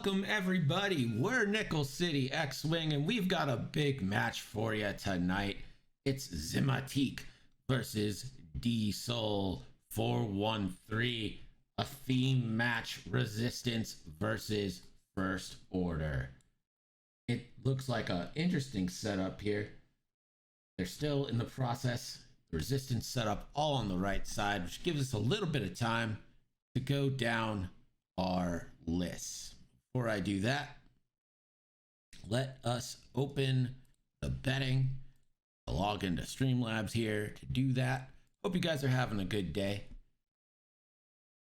Welcome everybody. We're Nickel City X-Wing and we've got a big match for you tonight. It's Ximatique versus Dsul 413, a theme match, Resistance versus First Order. It looks like an interesting setup here. They're still in the process. The Resistance setup all on the right side, which gives us a little bit of time to go down our lists. Before I do that, let us open the betting. I'll log into Streamlabs here to do that. Hope you guys are having a good day.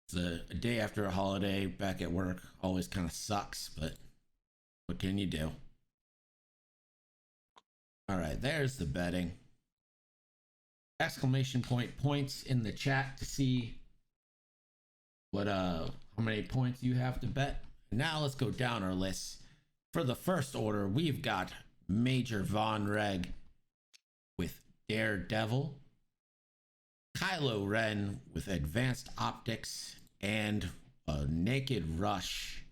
It's a day after a holiday back at work. Always kind of sucks, but what can you do? All right, there's the betting. Exclamation point points in the chat to see what how many points you have to bet. Now let's go down our lists. For the First Order, we've got Major Von Reg with Daredevil, Kylo Ren with Advanced Optics, and a Naked Rush.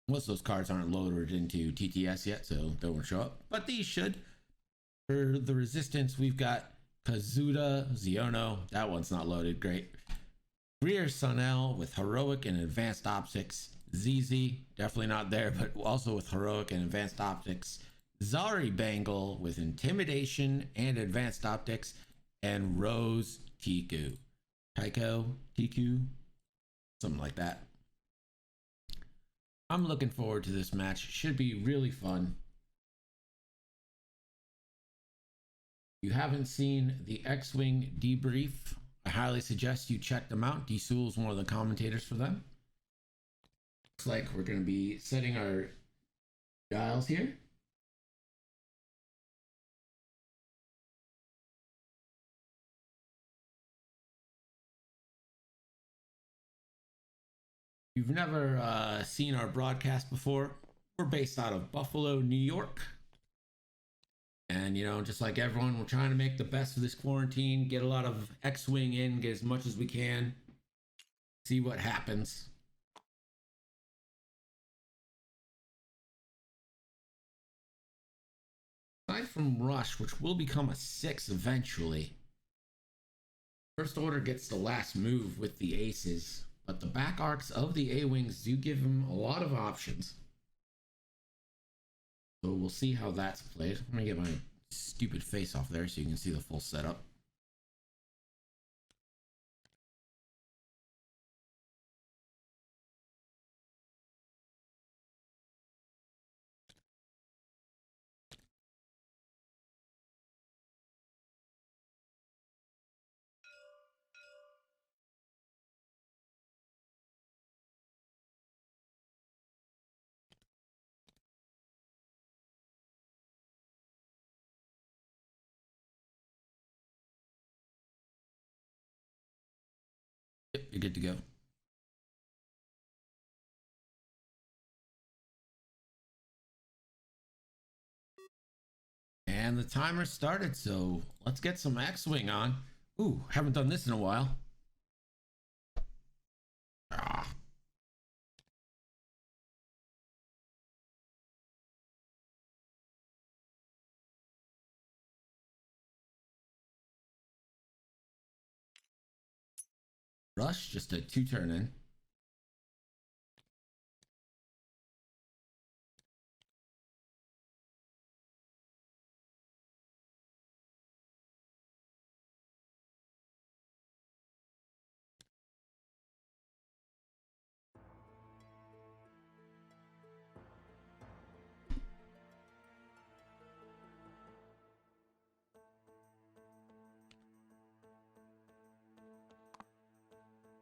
Most of those cards aren't loaded into TTS yet, so they won't show up, but these should. For the Resistance, we've got Kazuda Ziono. That one's not loaded. Great. Greer Sunel with Heroic and Advanced Optics. ZZ, definitely not there, but also with Heroic and Advanced Optics. Zari Bangle with Intimidation and Advanced Optics. And Rose Tiku. Tiku? Something like that. I'm looking forward to this match. Should be really fun. If you haven't seen the X-Wing debrief, I highly suggest you check them out. Dsul is one of the commentators for them. Looks like we're going to be setting our dials here. If you've never seen our broadcast before, we're based out of Buffalo, New York. And, you know, just like everyone, we're trying to make the best of this quarantine, get a lot of X-Wing in, get as much as we can, see what happens. Aside from Rush, which will become a 6 eventually, First Order gets the last move with the aces, but the back arcs of the A-Wings do give him a lot of options. So we'll see how that's played. I'm gonna get my stupid face off there so you can see the full setup. Yep, you're good to go. And the timer started, so let's get some X-Wing on. Ooh, haven't done this in a while. Rush, just a 2-turn in.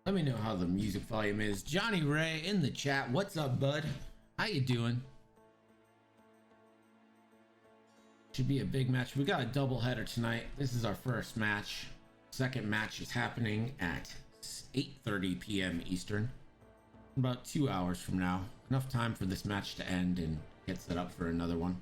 Let me know how the music volume is. Johnny Ray in the chat. What's up, bud? How you doing? Should be a big match. We got a double header tonight. This is our first match. Second match is happening at 8:30 p.m. Eastern. About 2 hours from now. Enough time for this match to end and get set up for another one.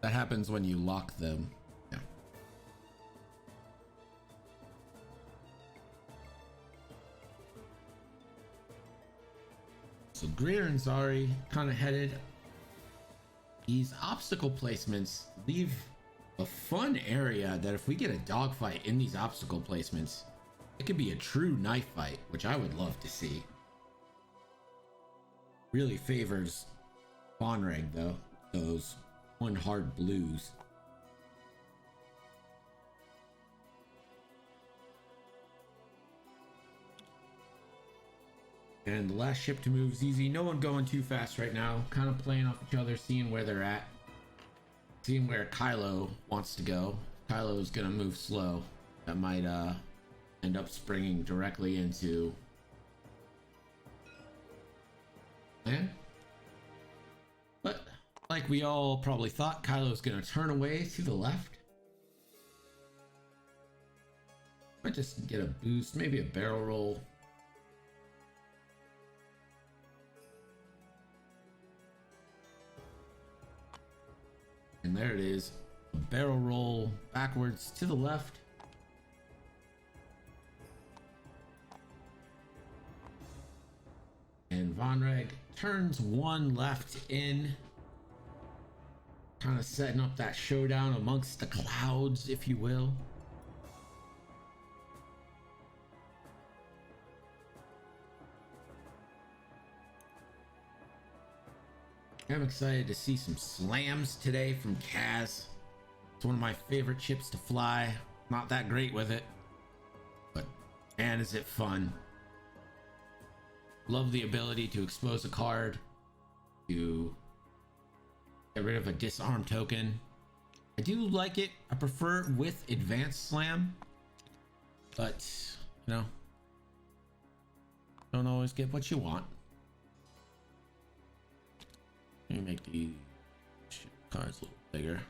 That happens when you lock them. Yeah. So Greer and Zari kind of headed. These obstacle placements leave a fun area that if we get a dogfight in these obstacle placements, it could be a true knife fight, which I would love to see. Really favors Vonreg though, those one hard blues. And the last ship to move is easy. No one going too fast right now. Kind of playing off each other, seeing where they're at. Seeing where Kylo wants to go. Kylo's gonna move slow. That might end up springing directly into land. But like we all probably thought, Kylo's gonna turn away to the left. Might just get a boost, maybe a barrel roll. And there it is, a barrel roll backwards to the left. And Vonreg turns one left in, kind of setting up that showdown amongst the clouds, if you will. I'm excited to see some slams today from Kaz. It's one of my favorite ships to fly. Not that great with it, but man, is it fun. Love the ability to expose a card, to get rid of a disarm token. I do like it. I prefer it with advanced slam, but you know, don't always get what you want. Let me make the cards a little bigger.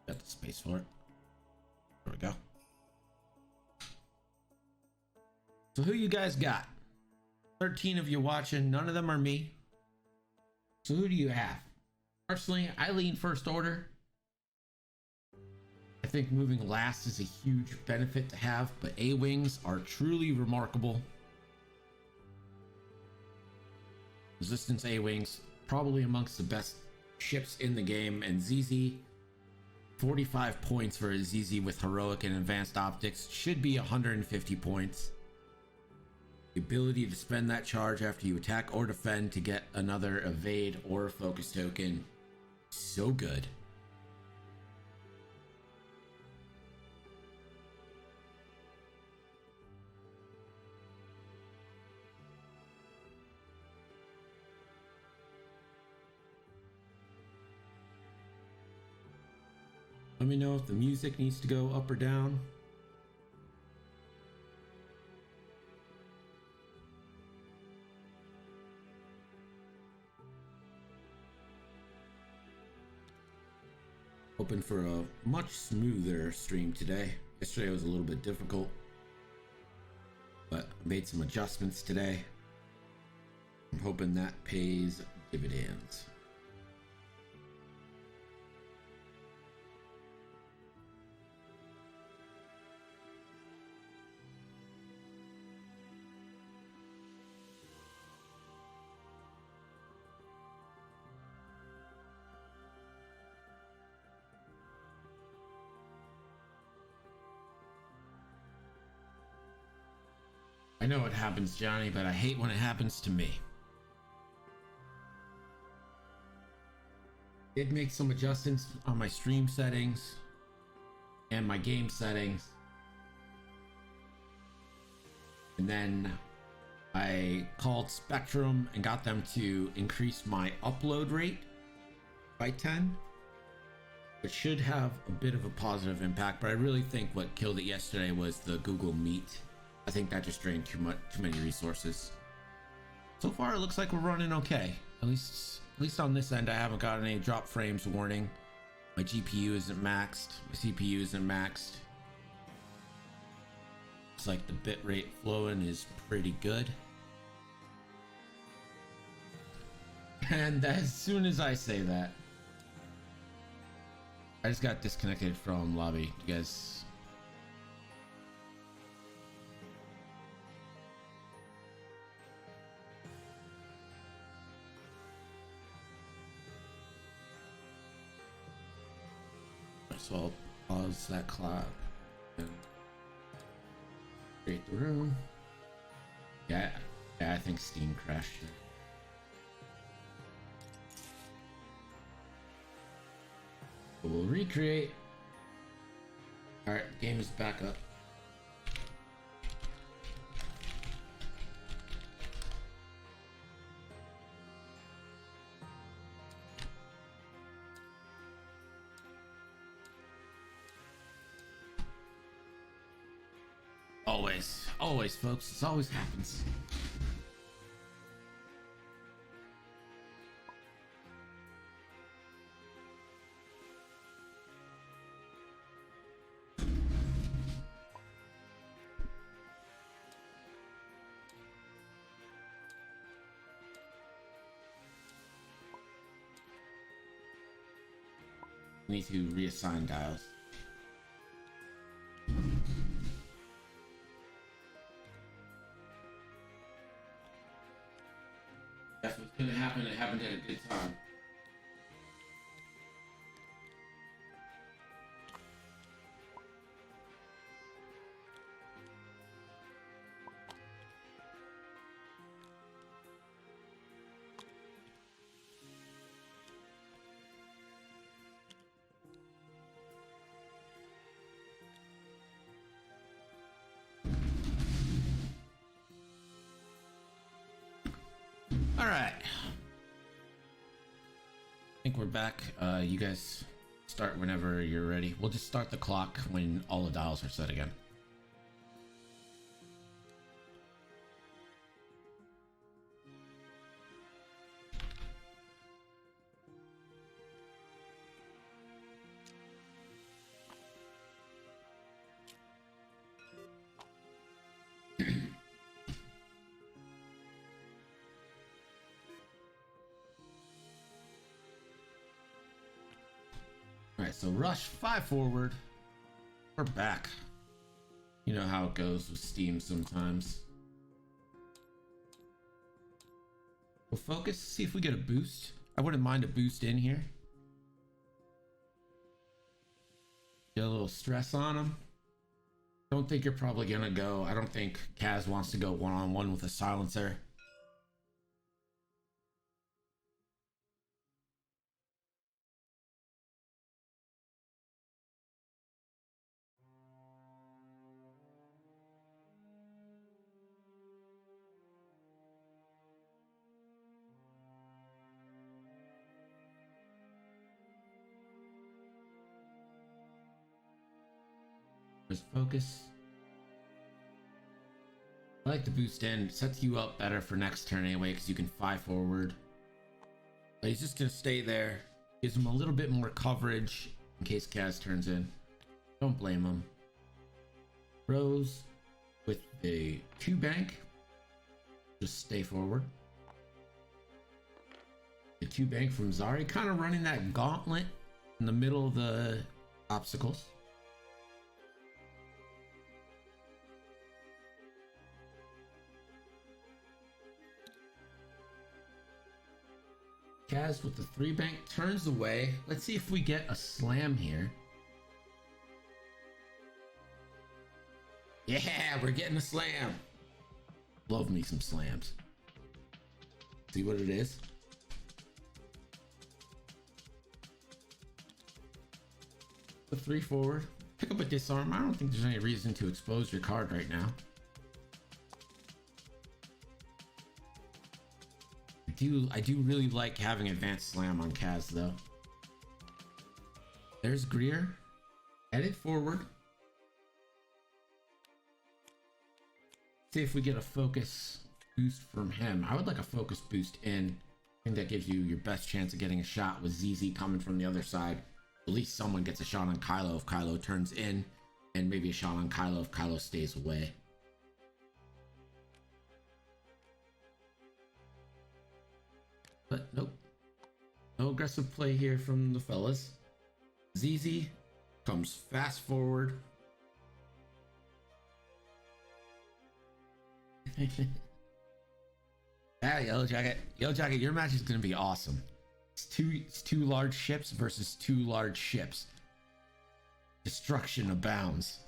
Got the space for it. There we go. So who you guys got? 13 of you watching. None of them are me. So who do you have? Personally, I lean first order. I think moving last is a huge benefit to have, but A-Wings are truly remarkable. Resistance A-Wings, probably amongst the best ships in the game, and ZZ, 45 points for a ZZ with heroic and advanced optics, should be 150 points. The ability to spend that charge after you attack or defend to get another evade or focus token, so good. Let me know if the music needs to go up or down. Hoping for a much smoother stream today. Yesterday was a little bit difficult, but I made some adjustments today. I'm hoping that pays dividends. I know it happens, Johnny, but I hate when it happens to me. Did make some adjustments on my stream settings and my game settings. And then I called Spectrum and got them to increase my upload rate by 10. It should have a bit of a positive impact, but I really think what killed it yesterday was the Google Meet. I think that just drained too many resources. So far, it looks like we're running okay. At least on this end, I haven't got any drop frames warning. My GPU isn't maxed. My CPU isn't maxed. Looks like the bitrate flowing is pretty good. And as soon as I say that, I just got disconnected from lobby. You guys. So I'll pause that clock and create the room. Yeah, I think Steam crashed. We'll recreate. Alright, game is back up. Always, folks. This always happens. Need to reassign dials. That's what's gonna happen. It happened at a good time. All right. I think we're back. You guys start whenever you're ready. We'll just start the clock when all the dials are set again. Alright, so rush 5 forward. We're back. You know how it goes with Steam sometimes. We'll focus, see if we get a boost. I wouldn't mind a boost in here. Get a little stress on him. Don't think you're probably gonna go. I don't think Kaz wants to go one-on-one with a silencer. Just focus. I like the boost in. Sets you up better for next turn anyway, because you can 5 forward. But he's just gonna stay there. Gives him a little bit more coverage in case Kaz turns in. Don't blame him. Rose with the 2 bank. Just stay forward. The 2 bank from Zari, kind of running that gauntlet in the middle of the obstacles. Kaz with the 3 bank turns away. Let's see if we get a slam here. Yeah, we're getting a slam. Love me some slams. See what it is? The 3 forward. Pick up a disarm. I don't think there's any reason to expose your card right now. I do really like having advanced slam on Kaz though. There's Greer. Edit forward. See if we get a focus boost from him. I would like a focus boost in. I think that gives you your best chance of getting a shot with ZZ coming from the other side. At least someone gets a shot on Kylo if Kylo turns in, and maybe a shot on Kylo if Kylo stays away. But nope, No aggressive play here from the fellas. ZZ comes fast forward. Yeah, Yellow Jacket. Yellow Jacket, your match is going to be awesome. It's two large ships versus two large ships. Destruction abounds.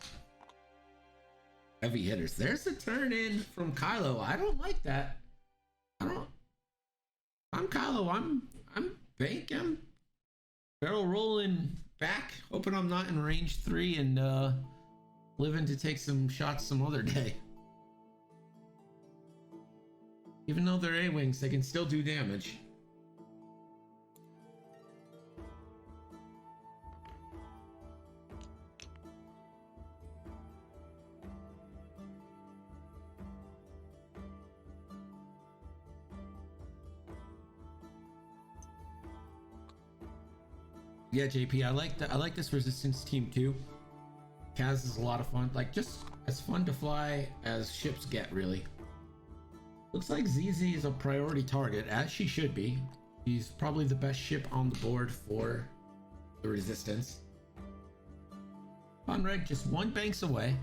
Heavy hitters. There's a turn in from Kylo. I don't like that. I'm Kylo. I'm banking. Barrel rolling back. Hoping I'm not in range 3 and living to take some shots some other day. Even though they're A-wings, they can still do damage. Yeah, JP, I like this resistance team too. Kaz is a lot of fun. Like, just as fun to fly as ships get, really. Looks like ZZ is a priority target, as she should be. She's probably the best ship on the board for the resistance. Conrad just one banks away.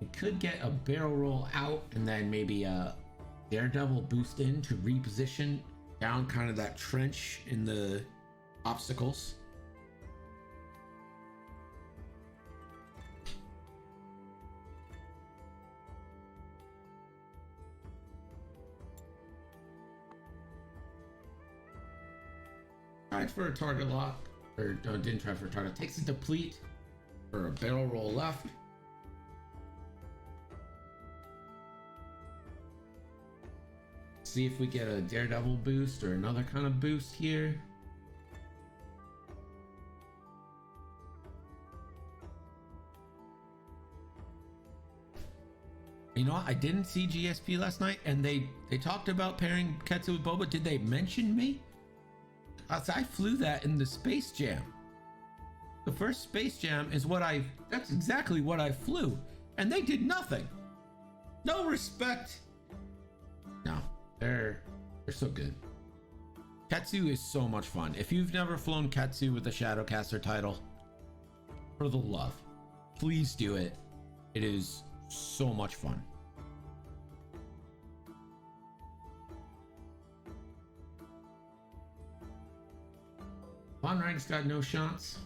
We could get a barrel roll out and then maybe a daredevil boost in to reposition down kind of that trench in the obstacles. Tried for a target lock, or no, didn't try for a target. Takes a deplete for a barrel roll left. See if we get a daredevil boost or another kind of boost here. You know what? I didn't see GSP last night, and they talked about pairing Ketsu with Boba. Did they mention me? I flew that in the Space Jam. The first Space Jam is that's exactly what I flew. And they did nothing. No respect. No, they're so good. Ketsu is so much fun. If you've never flown Ketsu with the Shadowcaster title, for the love, please do it. It is so much fun. Von Rank's got no shots.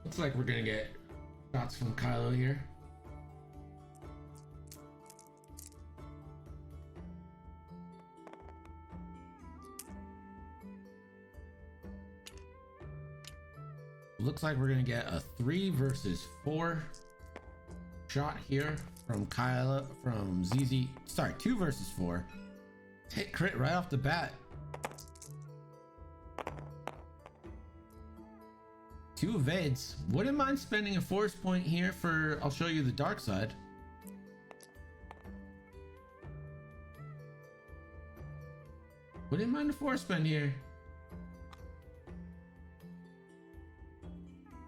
Looks like we're gonna get shots from Kylo here. Looks like we're gonna get a 3 versus 4 shot here from Kylo, from ZZ. Sorry, 2 versus 4. Hit crit right off the bat. 2 evades. Wouldn't mind spending a force point here for, I'll show you the dark side. Wouldn't mind a force spend here.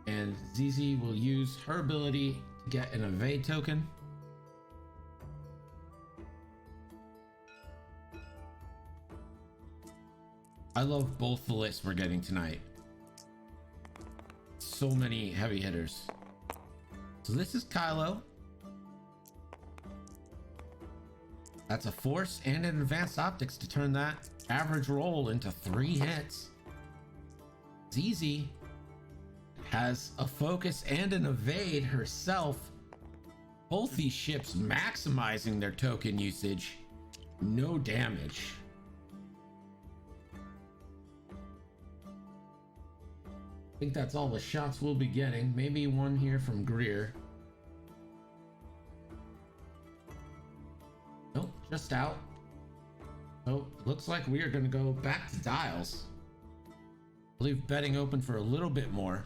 And ZZ will use her ability to get an evade token. I love both the lists we're getting tonight. So many heavy hitters. So this is Kylo. That's a force and an advanced optics to turn that average roll into 3 hits. ZZ has a focus and an evade herself. Both these ships maximizing their token usage. No damage. I think that's all the shots we'll be getting. Maybe one here from Greer. Nope, just out. So looks like we are going to go back to dials. Leave betting open for a little bit more.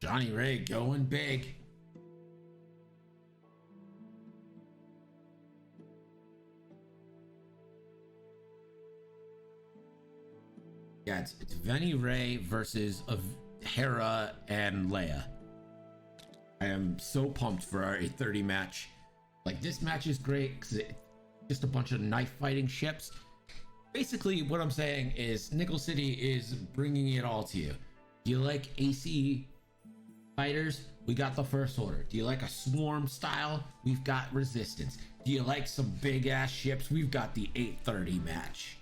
Johnny Ray going big. Yeah, it's Venny Ray versus Hera and Leia. I am so pumped for our 8:30 match. Like, this match is great because it's just a bunch of knife fighting ships. Basically, what I'm saying is Nickel City is bringing it all to you. Do you like AC fighters? We got the First Order. Do you like a swarm style? We've got Resistance. Do you like some big ass ships? We've got the 8:30 match.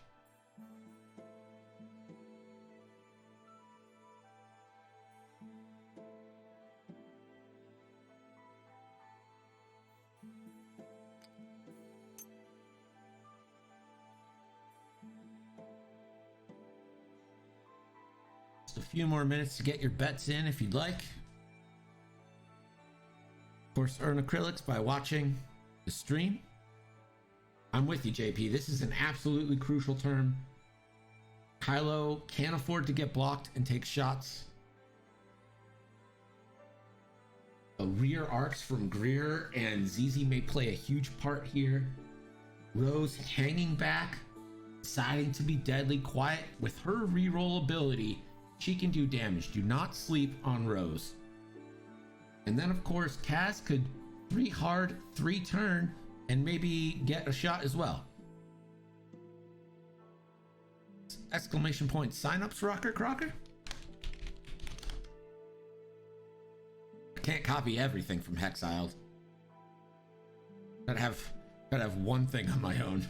Just a few more minutes to get your bets in if you'd like. Of course, earn acrylics by watching the stream. I'm with you, JP. This is an absolutely crucial turn. Kylo can't afford to get blocked and take shots. The rear arcs from Greer and ZZ may play a huge part here. Rose hanging back, deciding to be deadly quiet. With her reroll ability, she can do damage. Do not sleep on Rose. And then, of course, Kaz could 3 hard, 3 turn, and maybe get a shot as well. Exclamation point signups, Rocker Crocker. I can't copy everything from Hexiled. Gotta have one thing on my own.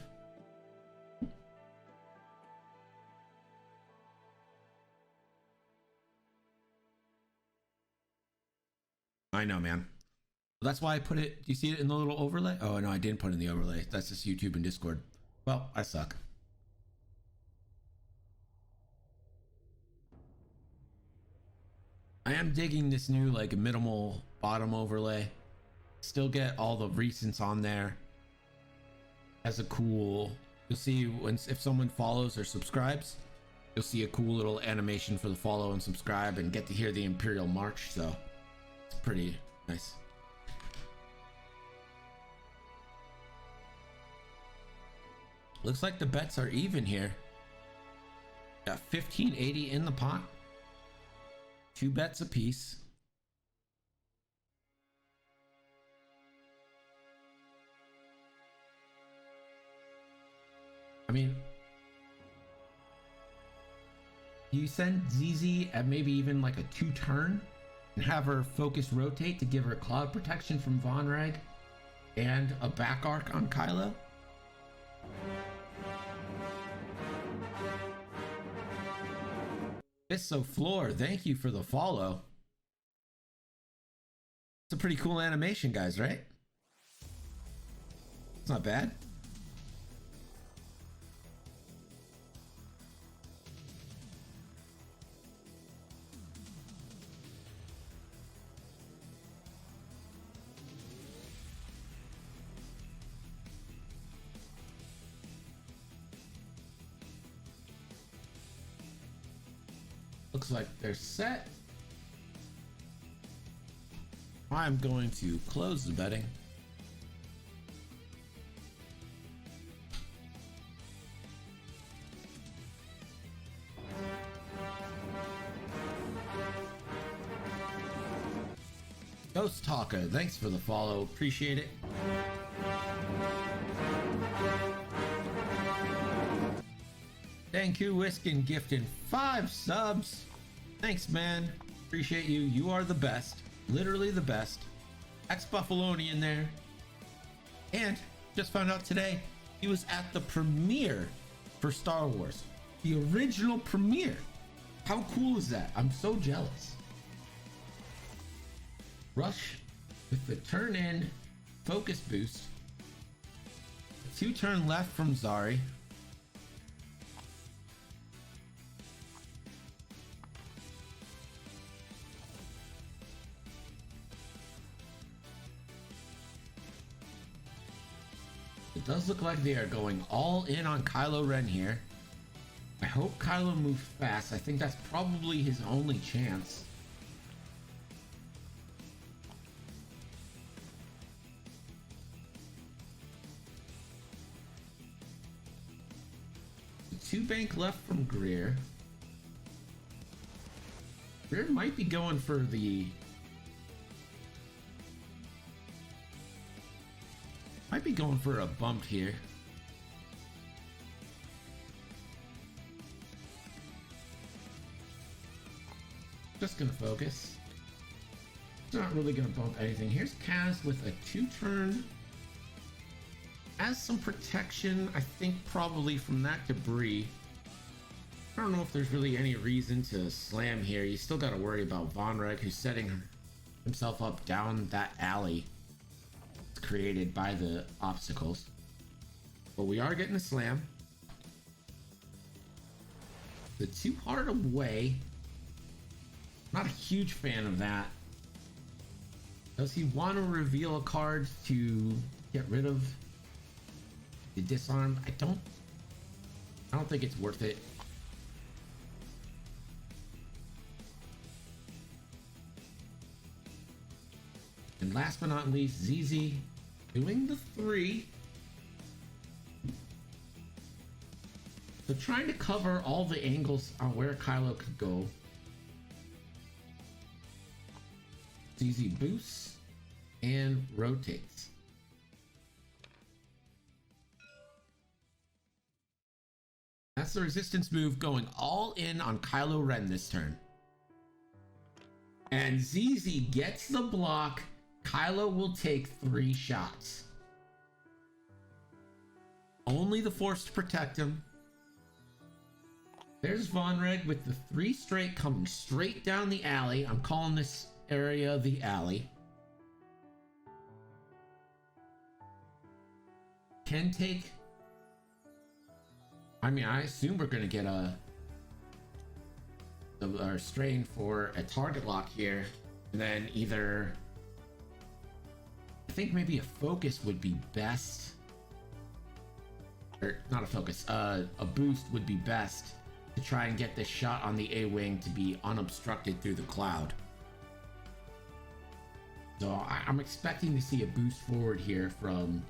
I know, man. That's why I put it. Do you see it in the little overlay? Oh, no, I didn't put it in the overlay. That's just YouTube and Discord. Well, I suck. I am digging this new, like, minimal bottom overlay. Still get all the recents on there. As a cool... You'll see if someone follows or subscribes, you'll see a cool little animation for the follow and subscribe and get to hear the Imperial March, so it's pretty nice. Looks like the bets are even here. Got 1580 in the pot. 2 bets apiece. I mean, you send ZZ at maybe even like a 2 turn and have her focus rotate to give her cloud protection from Von Reg and a back arc on Kylo. Isso Floor, thank you for the follow. It's a pretty cool animation, guys, right? It's not bad. Looks like they're set. I'm going to close the betting. Ghost Talker, thanks for the follow. Appreciate it. Thank you, Wiskin, gifted 5 subs. Thanks, man. Appreciate you. You are the best. Literally the best. Ex-Buffaloni in there. And just found out today, he was at the premiere for Star Wars. The original premiere. How cool is that? I'm so jealous. Rush with the turn in focus boost. 2 turn left from Zari. It does look like they are going all in on Kylo Ren here. I hope Kylo moves fast. I think that's probably his only chance. The 2 bank left from Greer. Greer might be going for the... Might be going for a bump here. Just gonna focus. It's not really gonna bump anything. Here's Kaz with a 2-turn. Has some protection, I think, probably from that debris. I don't know if there's really any reason to slam here. You still got to worry about Vonreg, who's setting himself up down that alley created by the obstacles. But we are getting a slam. The two-part away. Not a huge fan of that. Does he want to reveal a card to get rid of the disarm? I don't think it's worth it. And last but not least, ZZ doing the 3. So trying to cover all the angles on where Kylo could go. ZZ boosts and rotates. That's the resistance move, going all in on Kylo Ren this turn. And ZZ gets the block. Kylo will take 3 shots. Only the Force to protect him. There's Vonreg with the 3 straight coming straight down the alley. I'm calling this area the alley. Can take... I mean, I assume we're going to get a strain for a target lock here. And then either... I think maybe a focus would be best. Or not a focus, a boost would be best to try and get this shot on the A-wing to be unobstructed through the cloud. So I'm expecting to see a boost forward here from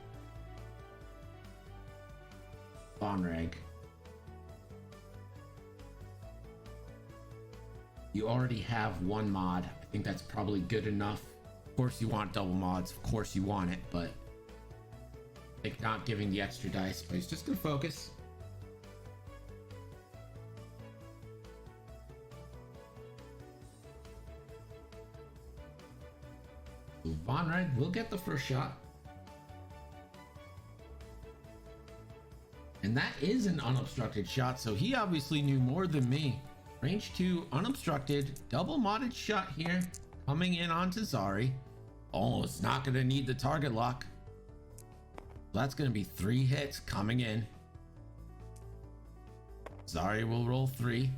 Vonreg. You already have 1 mod. I think that's probably good enough. Of course you want double mods, of course you want it, but I think not giving the extra dice, but he's just gonna focus. So Vonreg will get the first shot. And that is an unobstructed shot, so he obviously knew more than me. Range 2, unobstructed, double modded shot here, coming in onto Zari. Oh, it's not going to need the target lock. That's going to be 3 hits coming in. Zari will roll 3.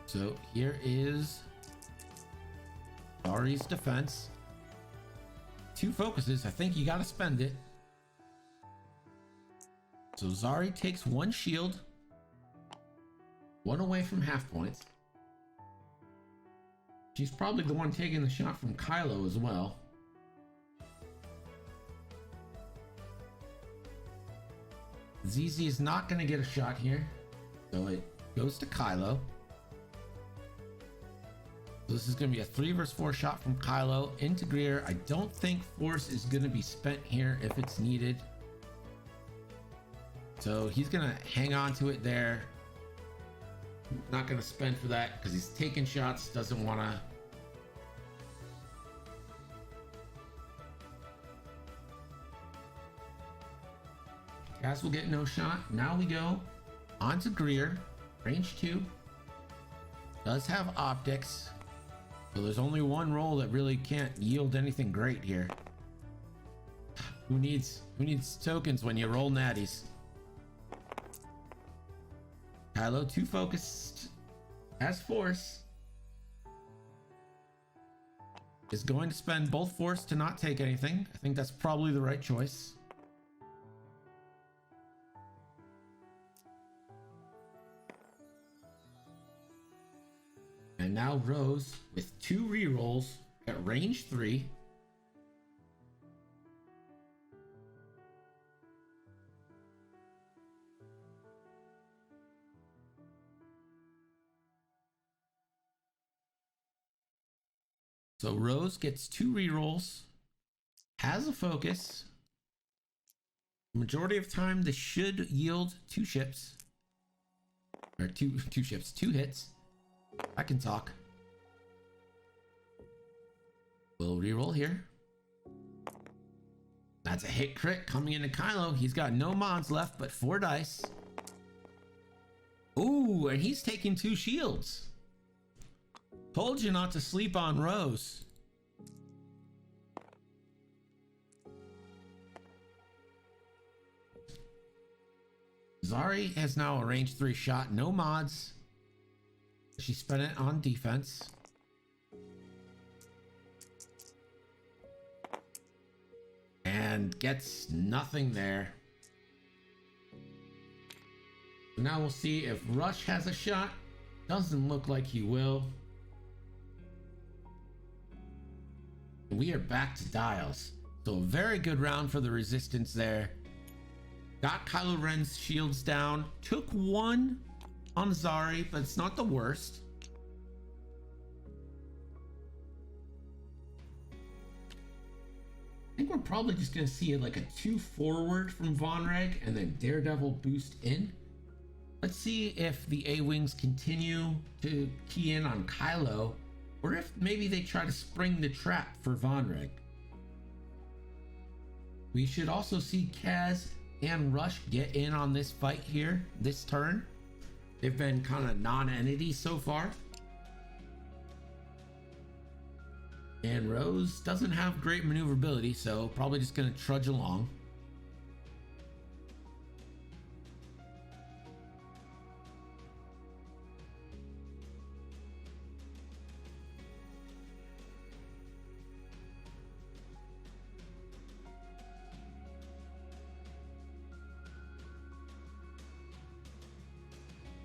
So here is Zari's defense. 2 focuses. I think you got to spend it. So Zari takes 1 shield. 1 away from half points. She's probably the one taking the shot from Kylo as well. ZZ is not going to get a shot here. So it goes to Kylo. This is going to be a 3 versus 4 shot from Kylo into Greer. I don't think Force is going to be spent here if it's needed. So he's going to hang on to it there. Not going to spend for that because he's taking shots. Doesn't want to. Gas will get no shot. Now we go on to Greer. Range 2. Does have optics. So there's only 1 roll that really can't yield anything great here. Who needs tokens when you roll natties? Kylo 2 focused. Has Force. Is going to spend both Force to not take anything. I think that's probably the right choice. And now Rose with 2 rerolls at range 3. So Rose gets 2 rerolls, has a focus. Majority of time, this should yield 2 ships. Or two ships, 2 hits. I can talk. We'll reroll here. That's a hit crit coming into Kylo. He's got no mods left, but 4 dice. Ooh, and he's taking 2 shields. Told you not to sleep on Rose. Zari has now a range 3 shot, no mods. She spent it on defense. And gets nothing there. Now we'll see if Rush has a shot. Doesn't look like he will. We are back to dials. So a very good round for the resistance there. Got Kylo Ren's shields down. Took 1 on Zari, but it's not the worst. I think we're probably just going to see like a 2 forward from Vonreg and then Daredevil boost in. Let's see if the A-Wings continue to key in on Kylo, or if maybe they try to spring the trap for Vonreg. We should also see Kaz and Rush get in on this fight here, this turn. They've been kind of non-entities so far. And Rose doesn't have great maneuverability, so probably just going to trudge along.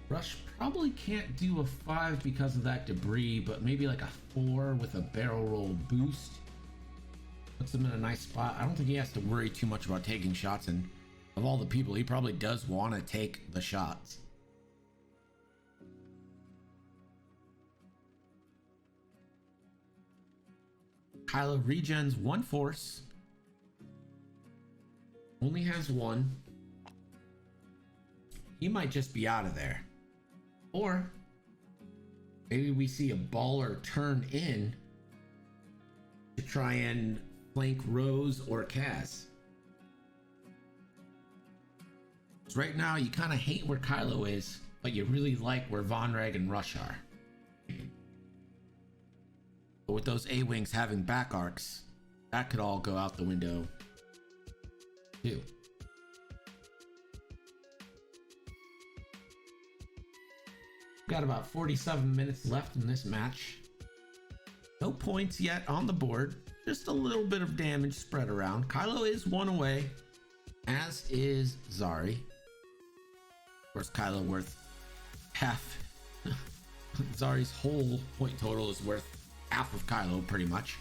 Rush probably can't do a 5 because of that debris, but maybe like a 4 with a barrel roll boost. Puts him in a nice spot. I don't think he has to worry too much about taking shots, and of all the people, he probably does want to take the shots. Kylo regens 1 force. Only has 1. He might just be out of there. Or maybe we see a baller turn in to try and flank Rose or Kaz. So right now you kind of hate where Kylo is, but you really like where Vonreg and Rush are. But with those A-Wings having back arcs, that could all go out the window too. Got about 47 minutes left in this match. No points yet on the board. Just a little bit of damage spread around. Kylo is 1 away, as is Zari. Of course, Kylo worth half. Zari's whole point total is worth half of Kylo, pretty much.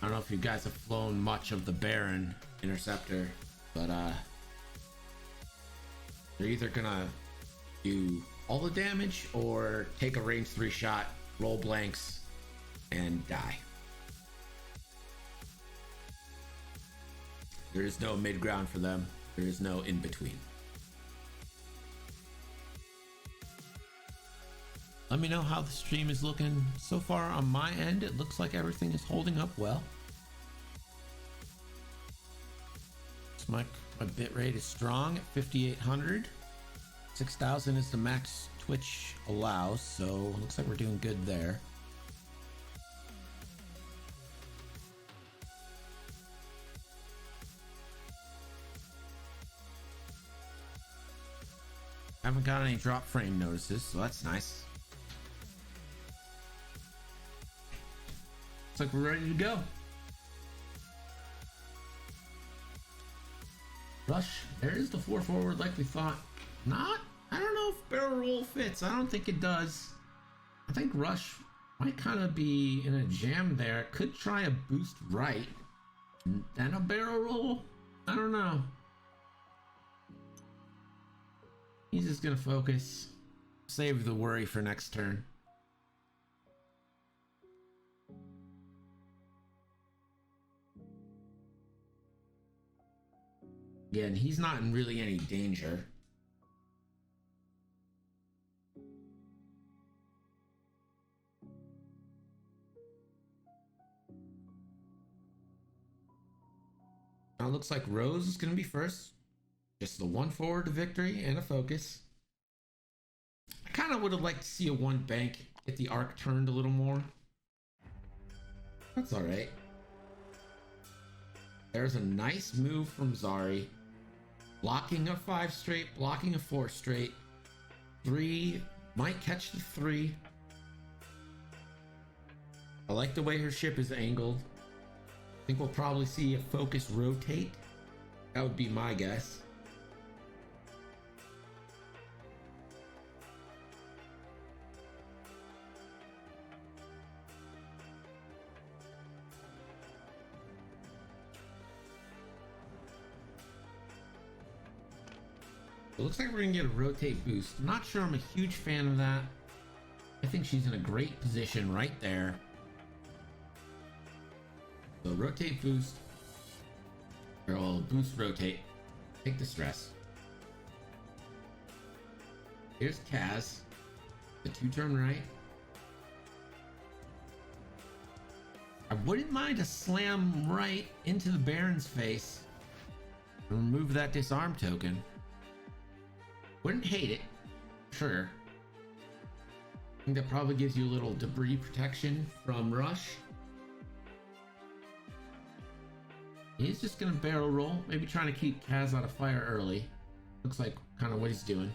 I don't know if you guys have flown much of the Baron Interceptor, but they're either gonna do all the damage or take a range 3 shot, roll blanks, and die. There is no mid ground for them. There is no in between. Let me know how the stream is looking so far on my end. It looks like everything is holding up well. So my bit rate is strong at 5800. 6000 is the max Twitch allows, so looks like we're doing good there. Haven't got any drop frame notices, so that's nice. Looks like we're ready to go. Rush, there is the 4 forward like we thought. Not, I don't know if barrel roll fits. I don't think it does. I think Rush might kind of be in a jam there. Could try a boost right, then a barrel roll. I don't know. He's just gonna focus. Save the worry for next turn. Again, he's not in really any danger. Now it looks like Rose is going to be first. Just the 1 forward to victory and a focus. I kind of would have liked to see a 1 bank, get the arc turned a little more. That's all right. There's a nice move from Zari. Blocking a 5 straight, blocking a 4 straight. 3, might catch the 3. I like the way her ship is angled. I think we'll probably see a focus rotate. That would be my guess. It looks like we're gonna get a rotate boost. I'm not sure I'm a huge fan of that. I think she's in a great position right there. So rotate boost. Or boost rotate. Take the stress. Here's Kaz. The 2-turn right. I wouldn't mind a slam right into the Baron's face. And remove that disarm token. Wouldn't hate it, sure. I think that probably gives you a little debris protection from Rush. He's just gonna barrel roll, maybe trying to keep Kaz out of fire early. Looks like kind of what he's doing.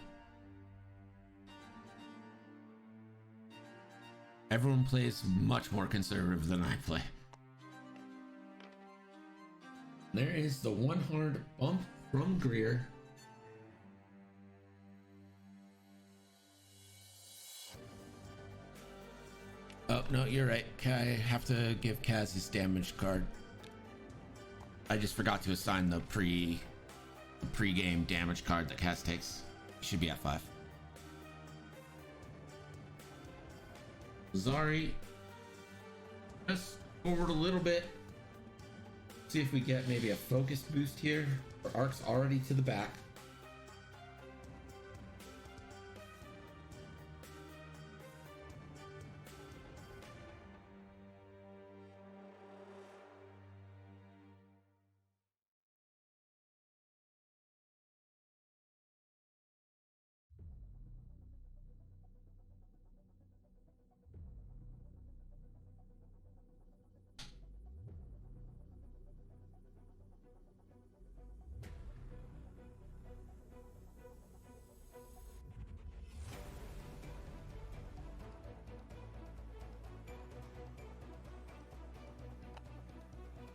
Everyone plays much more conservative than I play. There is the 100 bump from Greer. Oh, no, you're right. I have to give Kaz his damage card. I just forgot to assign the pre-game damage card that Kaz takes. Should be at 5. Zari, just forward a little bit. See if we get maybe a focus boost here. Our arc's already to the back.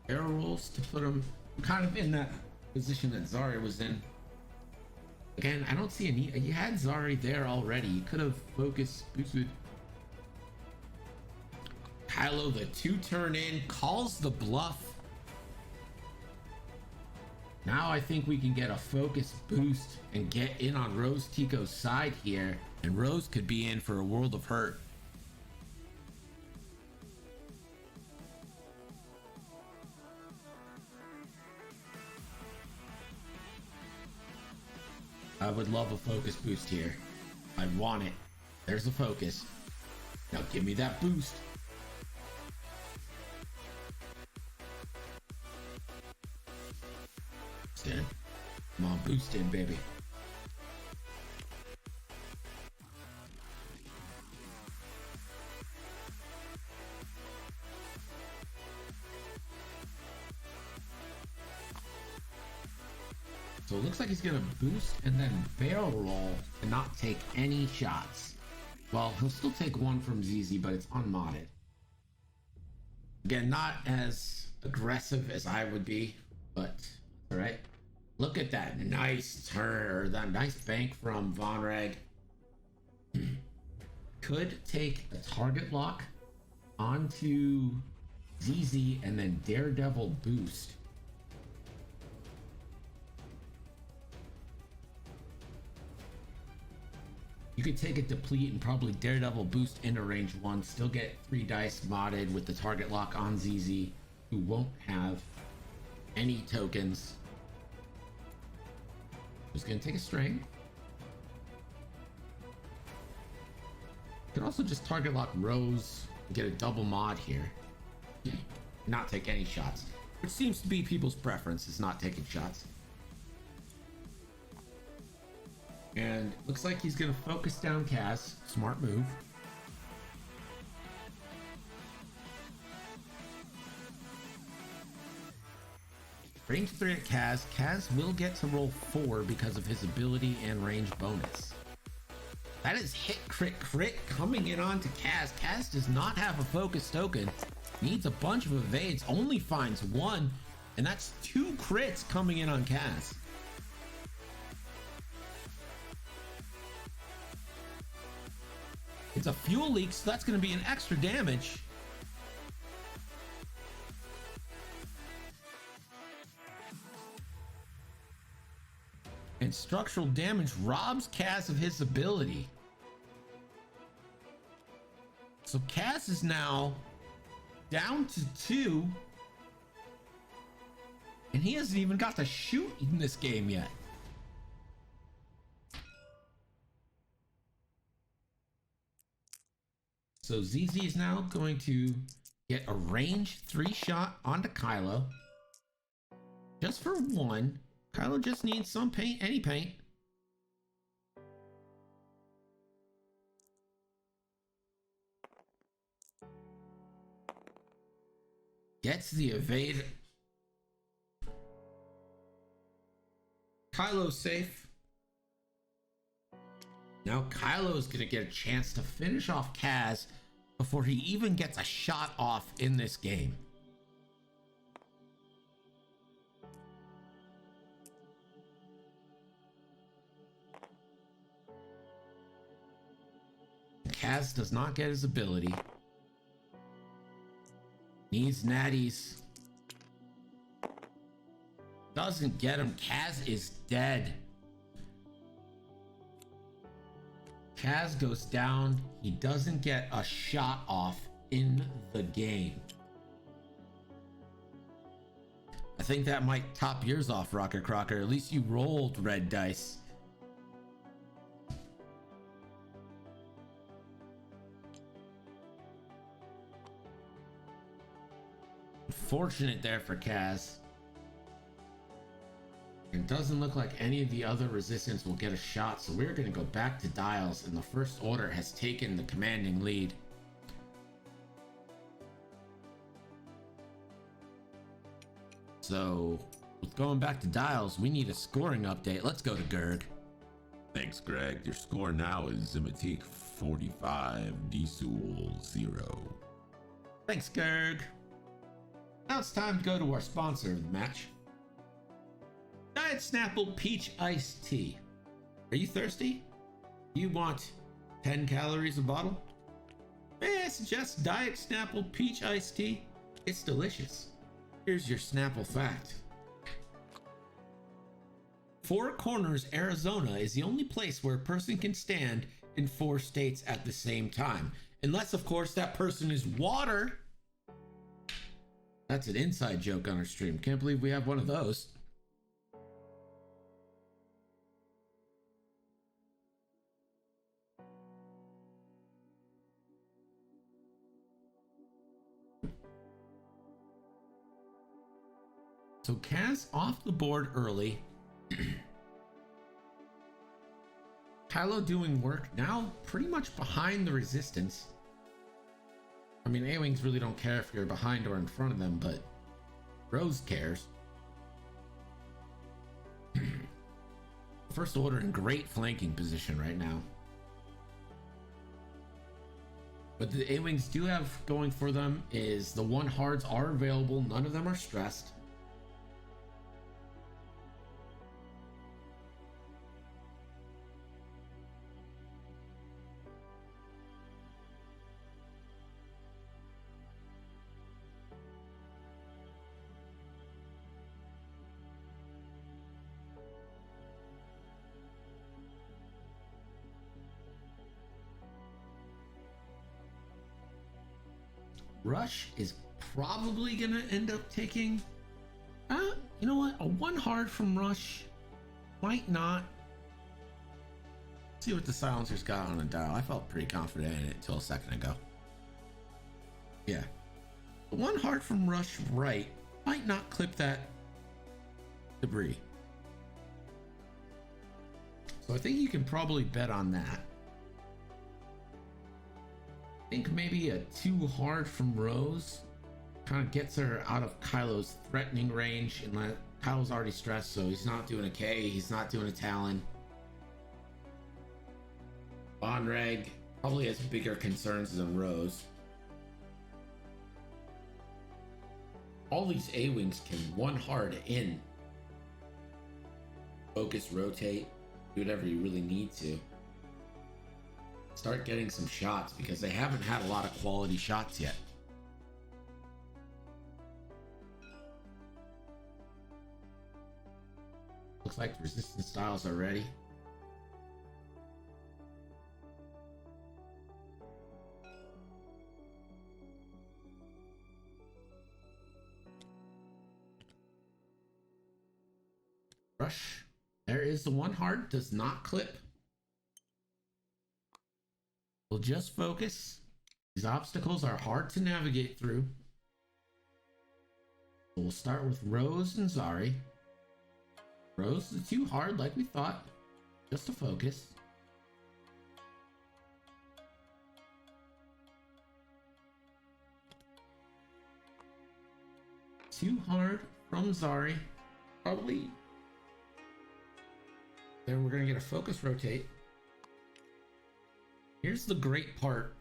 Arrow rolls to put him kind of in that position that Zari was in. Again, I don't see a need. You had Zari there already. You could have focused, boosted. Kylo, the 2-turn in, calls the bluff. Now I think we can get a focus boost and get in on Rose Tico's side here. And Rose could be in for a world of hurt. I would love a focus boost here. I want it. There's the focus. Now give me that boost. Stand. Come on, boost in, baby. So it looks like he's gonna boost and then barrel roll and not take any shots. Well, he'll still take one from ZZ, but it's unmodded. Again, not as aggressive as I would be, but all right. Look at that nice turn, or that nice bank from Von Reg. Could take a target lock onto ZZ and then Daredevil boost. You could take a deplete and probably Daredevil boost into range 1, still get 3 dice modded with the target lock on ZZ, who won't have any tokens. Just gonna take a string. You can also just target lock Rose and get a double mod here. Not take any shots, which seems to be people's preference, is not taking shots. And looks like he's gonna focus down Kaz. Smart move. Range 3 at Kaz. Kaz will get to roll 4 because of his ability and range bonus. That is hit, crit, crit coming in onto Kaz. Kaz does not have a focus token. Needs a bunch of evades. Only finds 1. And that's 2 crits coming in on Kaz. It's a fuel leak, so that's going to be an extra damage. And structural damage robs Kaz of his ability. So Kaz is now down to 2. And he hasn't even got to shoot in this game yet. So ZZ is now going to get a range 3 shot onto Kylo. Just for 1. Kylo just needs some paint, any paint. Gets the evade. Kylo's safe. Now Kylo is going to get a chance to finish off Kaz before he even gets a shot off in this game. Kaz does not get his ability. Needs natties. Doesn't get him. Kaz is dead. Kaz goes down. He doesn't get a shot off in the game. I think that might top yours off, Rocker Crocker. At least you rolled red dice. Fortunate there for Kaz. It doesn't look like any of the other resistance will get a shot, so we're going to go back to Dials, and the First Order has taken the commanding lead. So, with going back to Dials, we need a scoring update. Let's go to Gerg. Thanks, Greg. Your score now is Ximatique 45, Dsul 0. Thanks, Gerg. Now it's time to go to our sponsor of the match. Diet Snapple Peach Iced Tea. Are you thirsty? You want 10 calories a bottle? May I suggest Diet Snapple Peach Iced Tea? It's delicious. Here's your Snapple fact. Four Corners, Arizona is the only place where a person can stand in 4 states at the same time. Unless, of course, that person is water. That's an inside joke on our stream. Can't believe we have one of those. So Kaz off the board early. Kylo doing work, now pretty much behind the resistance. I mean, A-Wings really don't care if you're behind or in front of them, but Rose cares. First Order in great flanking position right now. But the A-Wings do have going for them is the 1 hards are available. None of them are stressed. Rush is probably gonna end up taking, you know what, a 1 hard from Rush. Might not. See what the silencer's got on the dial. I felt pretty confident in it until a second ago. Yeah. The 1 hard from Rush right might not clip that debris. So I think you can probably bet on that. I think maybe a 2 hard from Rose kind of gets her out of Kylo's threatening range, and Kylo's already stressed, so he's not doing a K, he's not doing a Talon. Vonreg probably has bigger concerns than Rose. All these A-Wings can 1 hard in. Focus, rotate, do whatever you really need to. Start getting some shots because they haven't had a lot of quality shots yet. Looks like the resistance styles are ready. Rush. There is the 1 hard, does not clip. We'll just focus. These obstacles are hard to navigate through. So we'll start with Rose and Zari. Rose is 2 hard like we thought. Just to focus. Too hard from Zari. Probably. Then we're going to get a focus rotate. Here's the great part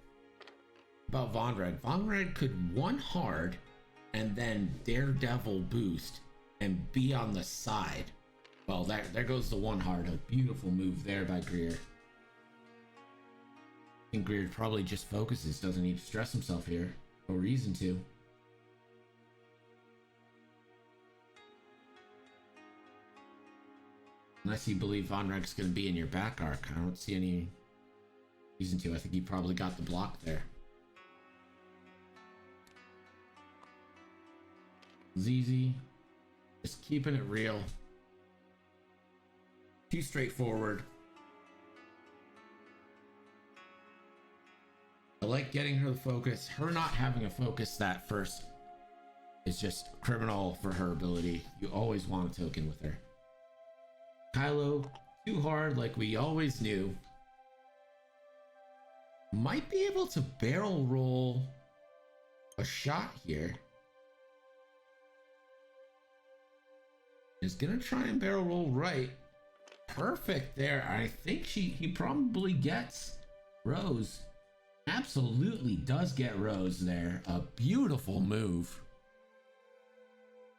about Vonreg. Vonreg could 1 hard and then Daredevil boost and be on the side. Well, there goes the 1 hard. A beautiful move there by Greer. I think Greer probably just focuses, doesn't need to stress himself here. No reason to. Unless you believe Vonreg's going to be in your back arc. I don't see any reason to. I think he probably got the block there. ZZ. Just keeping it real. Too straightforward. I like getting her the focus. Her not having a focus that first is just criminal for her ability. You always want a token with her. Kylo, 2 hard like we always knew. Might be able to barrel roll a shot here. Is gonna try and barrel roll right. Perfect there. I think he probably gets Rose. Absolutely does get Rose there. A beautiful move.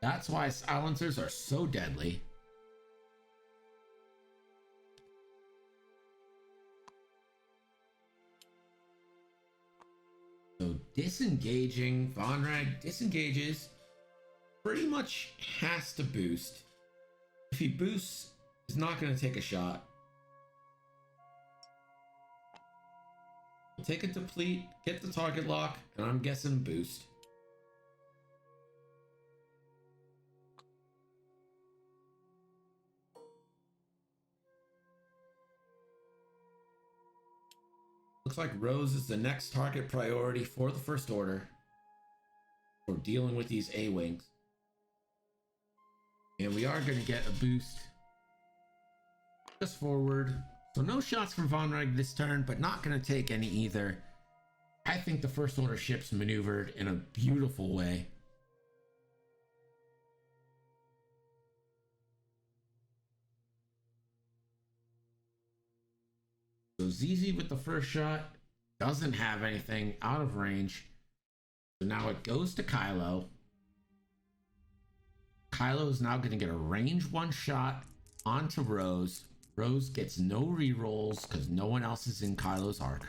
That's why silencers are so deadly. So disengaging, Vonreg disengages, pretty much has to boost. If he boosts, he's not going to take a shot. We'll take a deplete, get the target lock, and I'm guessing boost. Looks like Rose is the next target priority for the First Order. We're dealing with these A-Wings. And we are going to get a boost. Just forward. So no shots from Vonreg this turn, but not going to take any either. I think the First Order ships maneuvered in a beautiful way. So ZZ with the first shot doesn't have anything out of range. So now it goes to Kylo. Kylo is now going to get a range 1 shot onto Rose. Rose gets no rerolls because no one else is in Kylo's arc.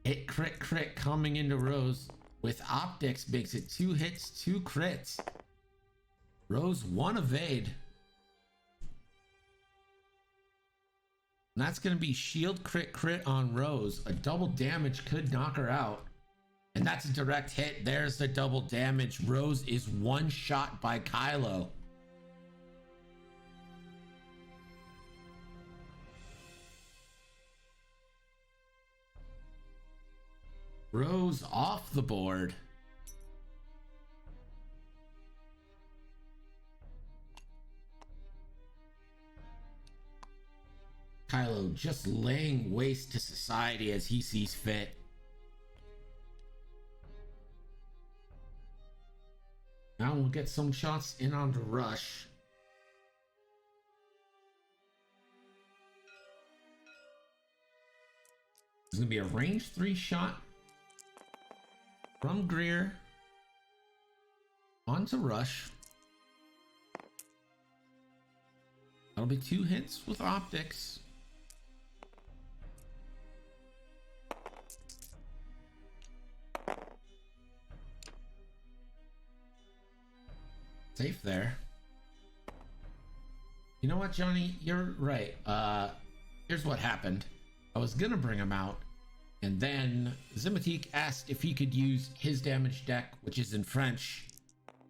Hit crit crit coming into Rose with optics makes it 2 hits, 2 crits. Rose 1 evade. And that's going to be shield crit on Rose. A double damage could knock her out. And that's a direct hit. There's the double damage. Rose is one shot by Kylo. Rose off the board. Kylo just laying waste to society as he sees fit. Now we'll get some shots in on the rush. There's gonna be a range 3 shot from Greer onto rush. That'll be 2 hits with optics. Safe there. You know what, Johnny? You're right. Here's what happened. I was gonna bring him out, and then Ximatique asked if he could use his damage deck, which is in French.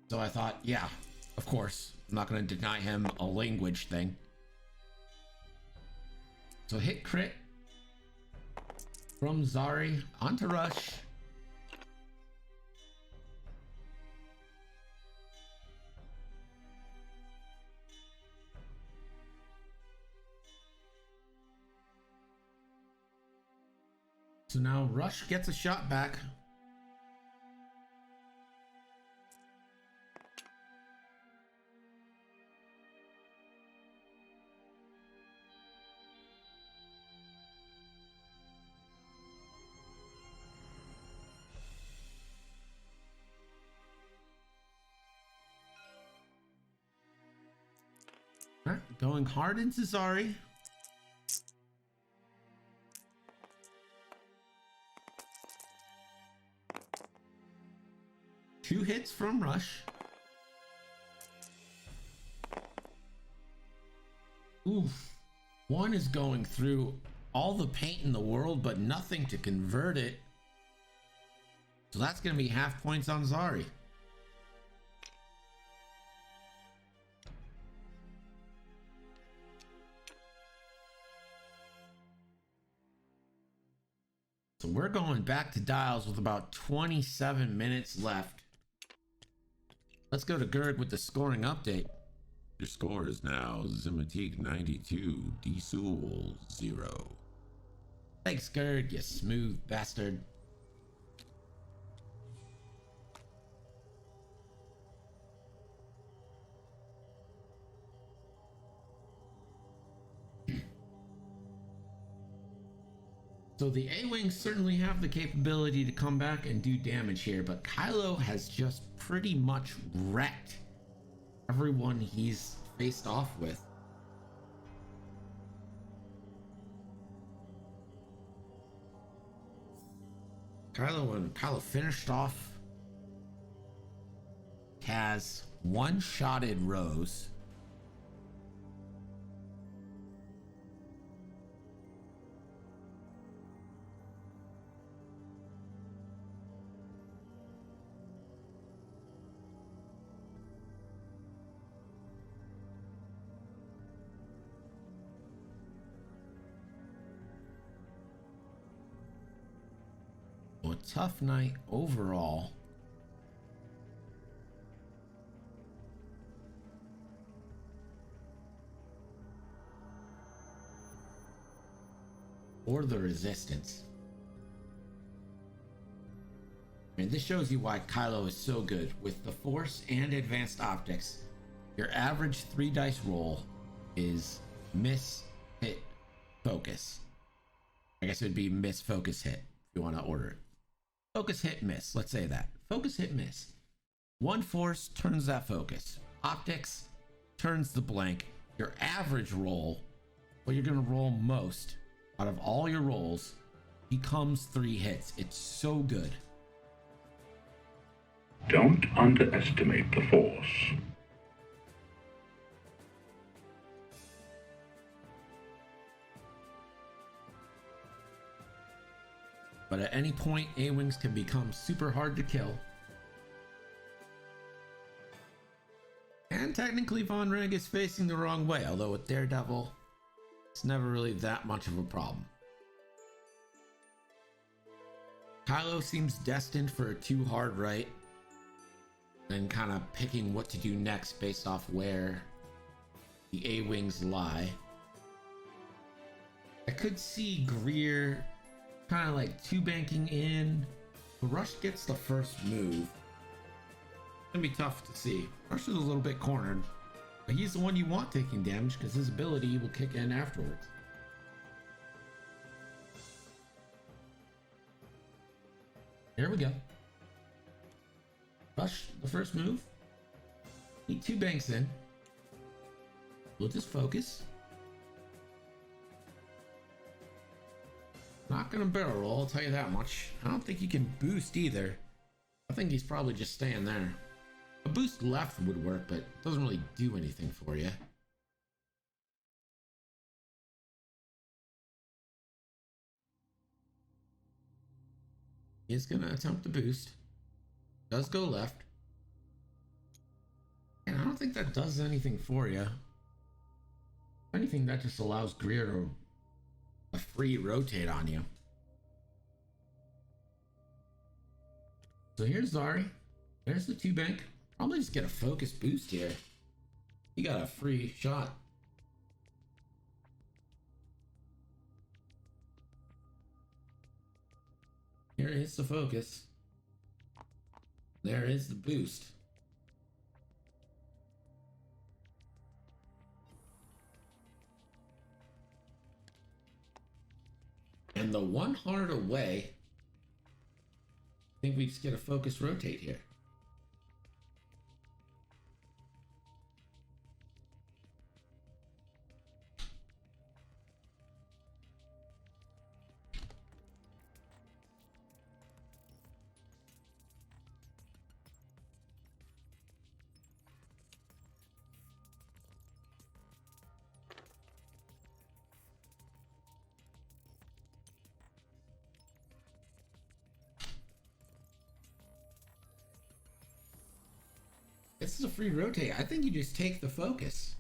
So I thought, yeah, of course. I'm not gonna deny him a language thing. So hit crit from Zari onto rush. So now Rush gets a shot back. All right, going hard into Zari. Two hits from Rush. Oof. One is going through all the paint in the world, but nothing to convert it. So that's going to be half points on Zari. So we're going back to dials with about 27 minutes left. Let's go to Gerg with the scoring update. Your score is now Ximatique 92, Dsul 0. Thanks, Gerg, you smooth bastard. So the A-Wings certainly have the capability to come back and do damage here, but Kylo has just pretty much wrecked everyone he's faced off with. Kylo finished off Kaz, one-shotted Rose. A tough night overall. Or the Resistance. I mean, this shows you why Kylo is so good. With the Force and Advanced Optics, your average 3 dice roll is miss, hit, focus. I guess it would be miss, focus, hit if you want to order it. Focus, hit, miss. Let's say that. Focus, hit, miss. One Force turns that focus. Optics turns the blank. Your average roll, what you're going to roll most out of all your rolls, becomes 3 hits. It's so good. Don't underestimate the Force. but at any point, A-Wings can become super hard to kill. And technically, Von Reg is facing the wrong way, although with Daredevil, it's never really that much of a problem. Kylo seems destined for a too hard right, and kind of picking what to do next based off where the A-Wings lie. I could see Greer kind of like two-banking in. Rush gets the first move. It's gonna be tough to see. Rush is a little bit cornered, but he's the one you want taking damage because his ability will kick in afterwards. There we go. Rush, the first move. He two banks in. We'll just focus. Not gonna barrel roll, I'll tell you that much. I don't think he can boost either. I think he's probably just staying there. A boost left would work, but it doesn't really do anything for you. He's gonna attempt to boost. Does go left. And I don't think that does anything for you. If anything, that just allows Greer to a free rotate on you. So here's Zari. There's the two bank. Probably just get a focus boost here. You got a free shot. Here is the focus. There is the boost. And the one hard away, I think we just get a focus rotate here. This is a free rotate. I think you just take the focus.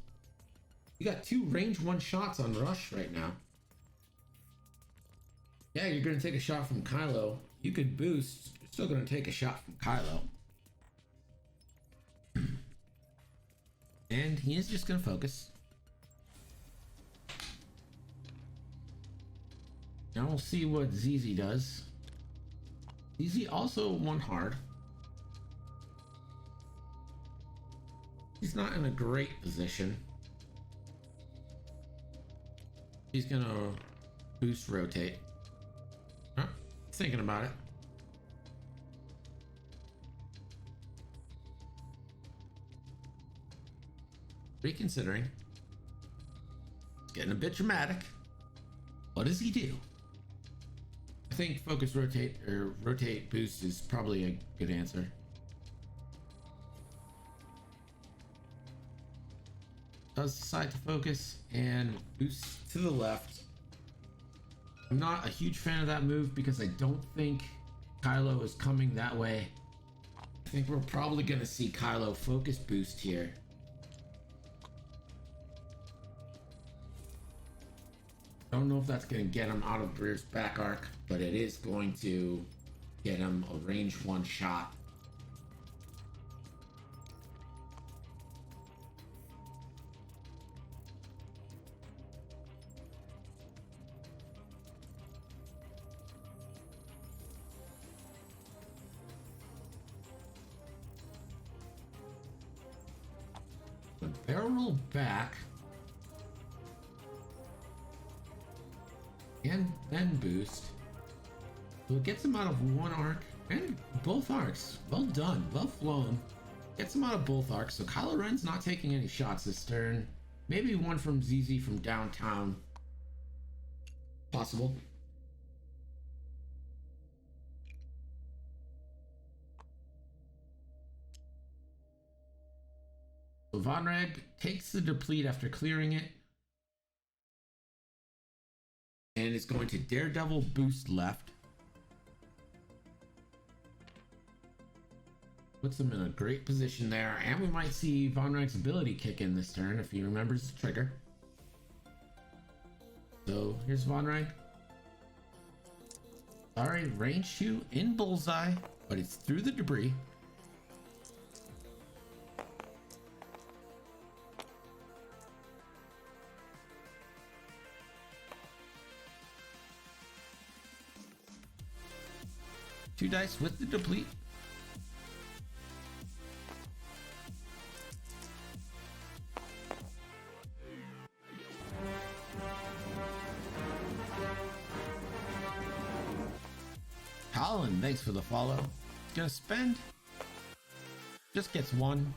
You got two range one shots on Rush right now. Yeah, you're going to take a shot from Kylo. You could boost. You're still going to take a shot from Kylo. And he is just going to focus. Now we'll see what ZZ does. ZZ also one hard. He's not in a great position. He's gonna boost rotate. Huh? Thinking about it. Reconsidering. It's getting a bit dramatic. What does he do? I think focus rotate or rotate boost is probably a good answer. Does decide to focus and boost to the left. I'm not a huge fan of that move because I don't think Kylo is coming that way. I think we're probably going to see Kylo focus boost here. Don't know if that's going to get him out of Greer's back arc, but it is going to get him a range one shot. Barrel roll back and then boost, so it gets him out of one arc and both arcs. Well done, well flown. Gets him out of both arcs, so Kylo Ren's not taking any shots this turn. Maybe one from ZZ from downtown, possible. So Von Reg takes the deplete after clearing it. And is going to Daredevil boost left. Puts him in a great position there, and we might see Von Reich's ability kick in this turn if he remembers the trigger. So here's Von Reich. Sorry, range 2 in bullseye, but it's through the debris. Two dice with the deplete. Colin, thanks for the follow. Gonna spend. Just gets one.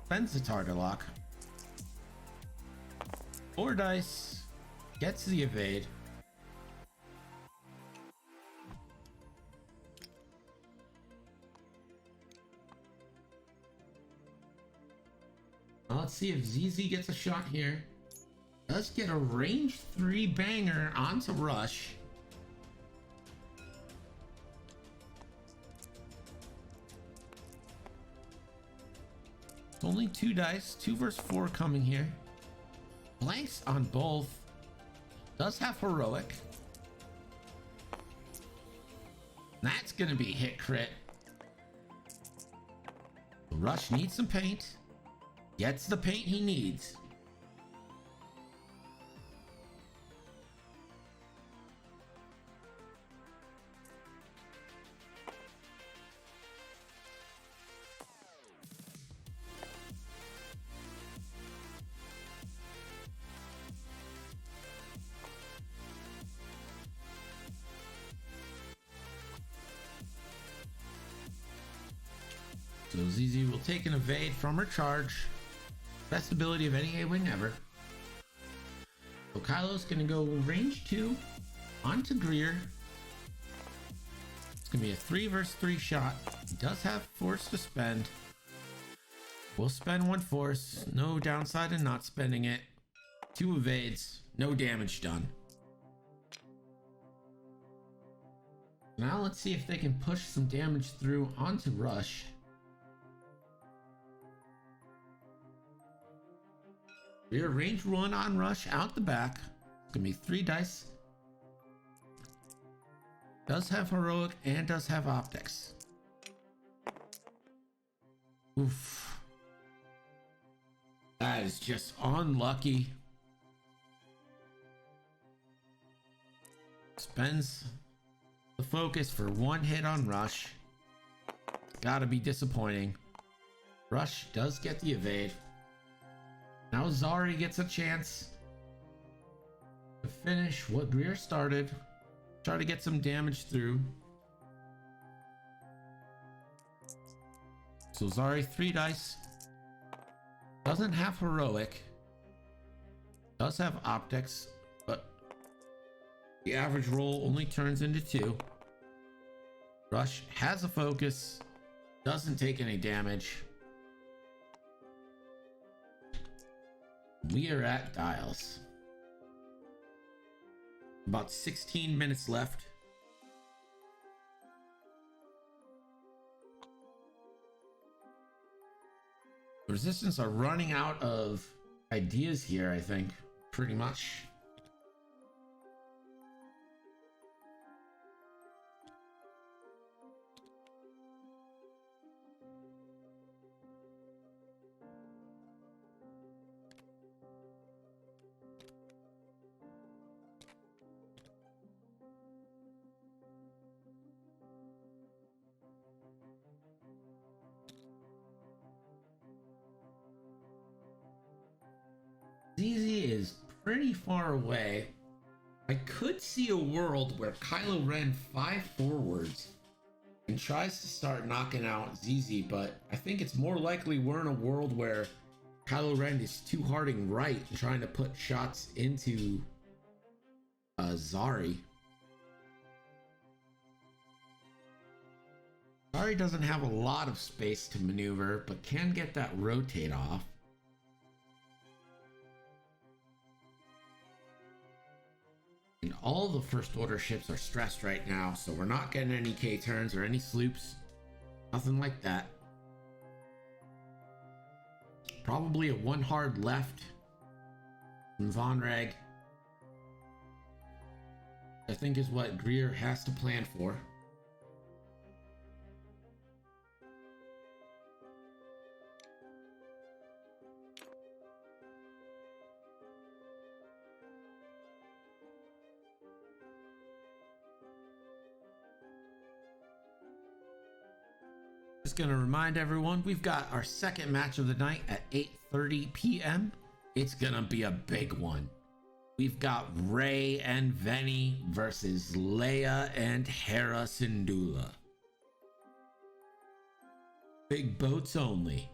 Spends the target lock. 4 dice. Gets the evade. Now let's see if ZZ gets a shot here. Does get a range 3 banger onto Rush. It's only 2 dice, 2 versus 4 coming here. Blanks on both. Does have heroic. That's gonna be hit crit. Rush needs some paint. Gets the paint he needs. So ZZ will take an evade from her charge. Best ability of any A-Wing ever. So Kylo's gonna go range 2 onto Greer. It's gonna be a 3 versus 3 shot. He does have force to spend. We'll spend 1 force. No downside in not spending it. 2 evades. No damage done. Now let's see if they can push some damage through onto Rush. We're range 1 on Rush out the back. It's gonna be 3 dice. Does have heroic and does have optics. Oof. That is just unlucky. Spends the focus for 1 hit on Rush. Gotta be disappointing. Rush does get the evade. Now Zari gets a chance to finish what Greer started. Try to get some damage through. So Zari 3 dice. Doesn't have heroic. Does have optics, but the average roll only turns into 2. Rush has a focus. Doesn't take any damage. We are at dials. About 16 minutes left. The Resistance are running out of ideas here, I think, pretty much. ZZ is pretty far away. I could see a world where Kylo Ren 5 forwards and tries to start knocking out ZZ, but I think it's more likely we're in a world where Kylo Ren is 2-harding right and trying to put shots into Zari. Zari doesn't have a lot of space to maneuver, but can get that rotate off. And all the first order ships are stressed right now, so we're not getting any K turns or any sloops. Nothing like that. Probably a one hard left from Von Rag, I think, is what Greer has to plan for. Just gonna remind everyone, we've got our second match of the night at 8:30 p.m. It's gonna be a big one. We've got Ray and Venny versus Leia and Hera Syndulla. Big boats only.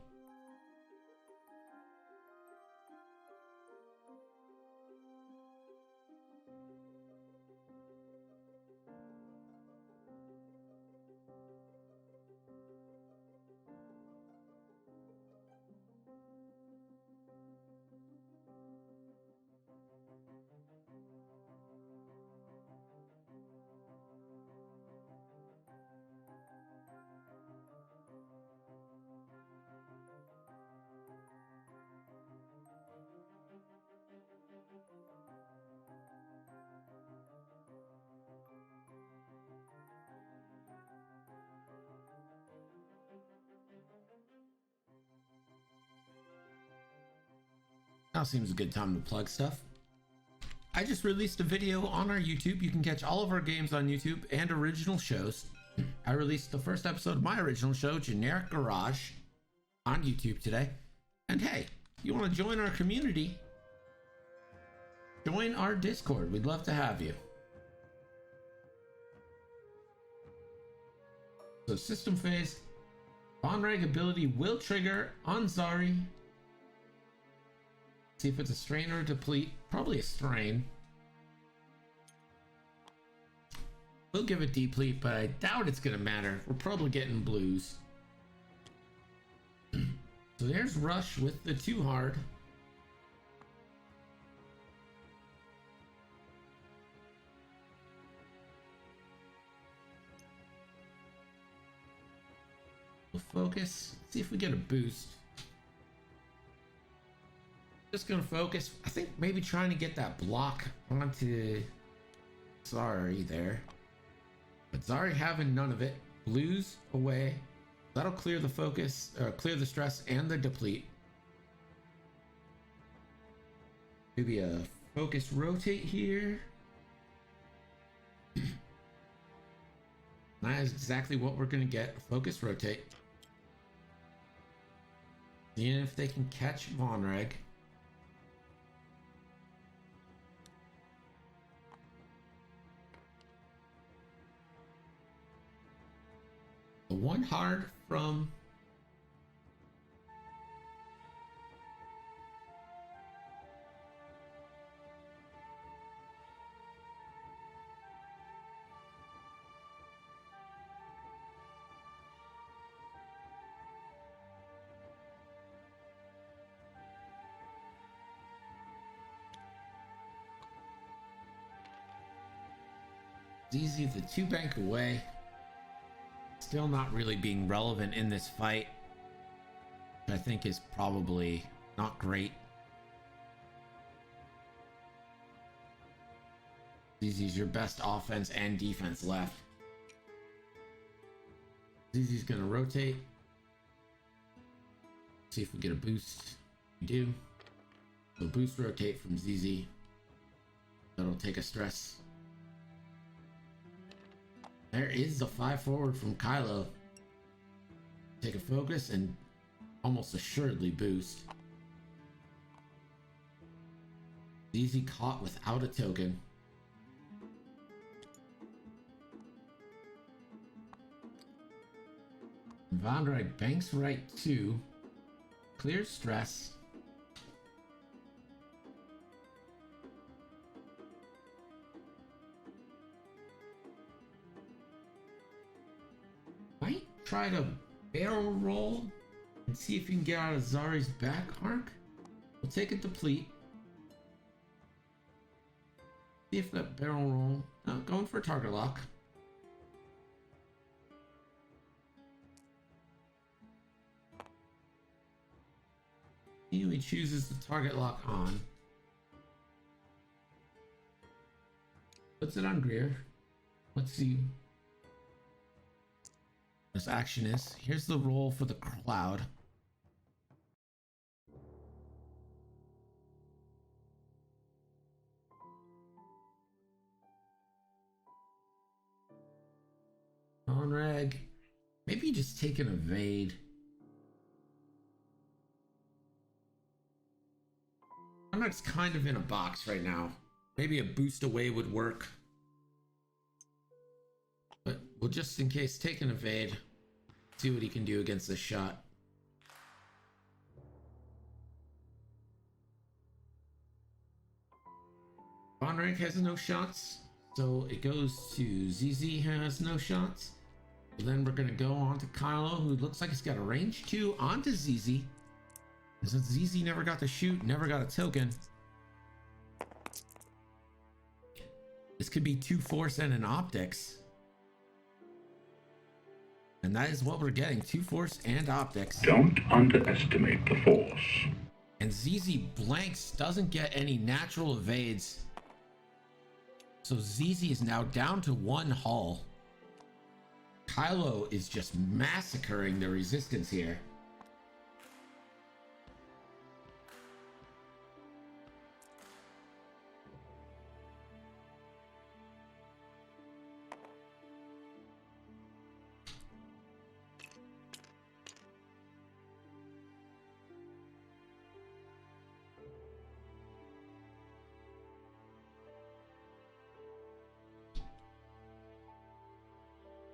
Now seems a good time to plug stuff. I just released a video on our YouTube. You can catch all of our games on YouTube and original shows. I released the first episode of my original show, Generic Garage, on YouTube today. And hey, you want to join our community? Join our Discord. We'd love to have you. So system phase, Von Rag ability will trigger on Zari. See if it's a strain or a deplete. Probably a strain. We'll give it deplete, but I doubt it's gonna matter. We're probably getting blues. So there's Rush with the 2 hard. We'll focus. See if we get a boost. Just gonna focus. I think maybe trying to get that block onto Zari there. But Zari having none of it. Blues away. That'll clear the focus, or clear the stress and the deplete. Maybe a focus rotate here. That is exactly what we're gonna get. Focus rotate. Seeing if they can catch Von Rag. The 1 hard from easy, the 2 bank away. Still not really being relevant in this fight, which I think is probably not great. ZZ's your best offense and defense left. ZZ's gonna rotate. See if we get a boost. We do. So boost rotate from ZZ. That'll take a stress. There is the 5 forward from Kylo. Take a focus and almost assuredly boost. ZZ caught without a token. Von Rag banks right 2. Clears stress. Might try to barrel roll and see if you can get out of Zari's back arc. We'll take a deplete. See if that barrel roll. No, going for a target lock. He chooses the target lock on. Puts it on Greer. Let's see. This action is. Here's the roll for the cloud. Conrag. Maybe just take an evade. Conrag's kind of in a box right now. Maybe a boost away would work. But we'll just in case take an evade. See what he can do against this shot. Conrag has no shots. So it goes to ZZ has no shots. And then we're going to go on to Kylo, who looks like he's got a range 2 onto ZZ. And since ZZ never got to shoot, never got a token, this could be 2 force and an optics. And that is what we're getting, 2 force and optics. Don't underestimate the force. And ZZ blanks, doesn't get any natural evades. So ZZ is now down to 1 hull. Kylo is just massacring the resistance here.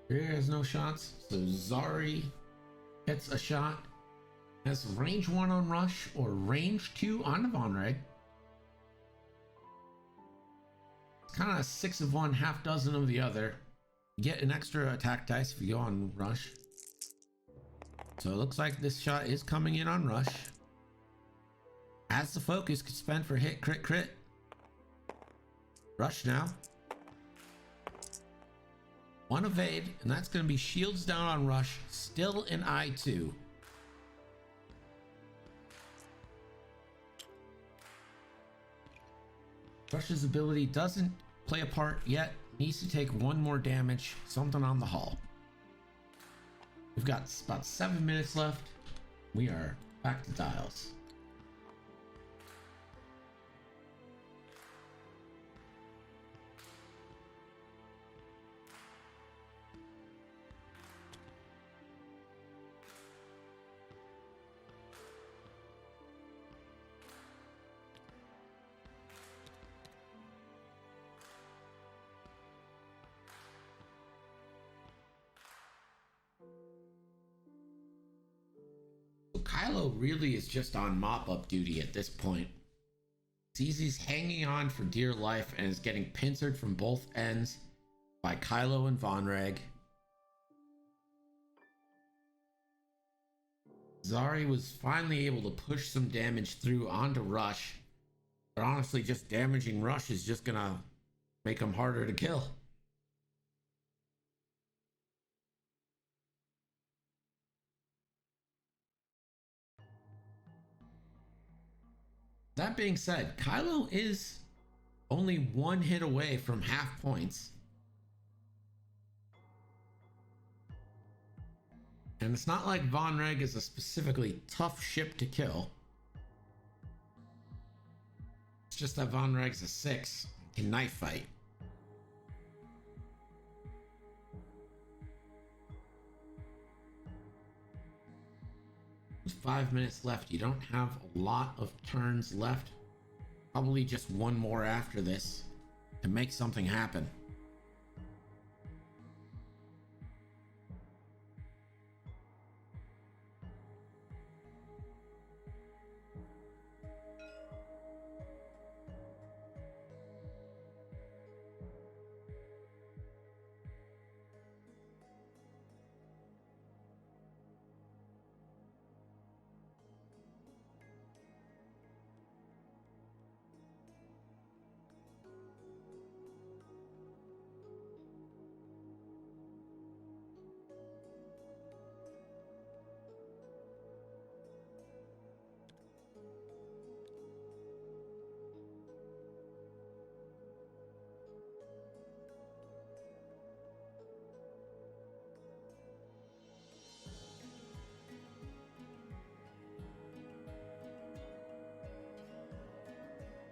Here has no shots, so Zari gets a shot. Has range 1 on Rush or range 2 on Vonreg. It's kind of 6 of one, half dozen of the other. You get an extra attack dice if you go on Rush. So it looks like this shot is coming in on Rush. As the focus could spend for hit, crit, crit. Rush now. 1 evade, and that's going to be shields down on Rush, still in I2. Rush's ability doesn't play a part yet, needs to take 1 more damage, something on the hull. We've got about 7 minutes left. We are back to dials. Kylo really is just on mop-up duty at this point. ZZ's hanging on for dear life and is getting pincered from both ends by Kylo and Vonreg. Zari was finally able to push some damage through onto Rush, but honestly just damaging Rush is just gonna make him harder to kill. That being said, Kylo is only 1 hit away from half points. And it's not like Vonreg is a specifically tough ship to kill. It's just that Vonreg's a 6, can knife fight. With 5 minutes left, you don't have a lot of turns left. Probably just 1 more after this to make something happen.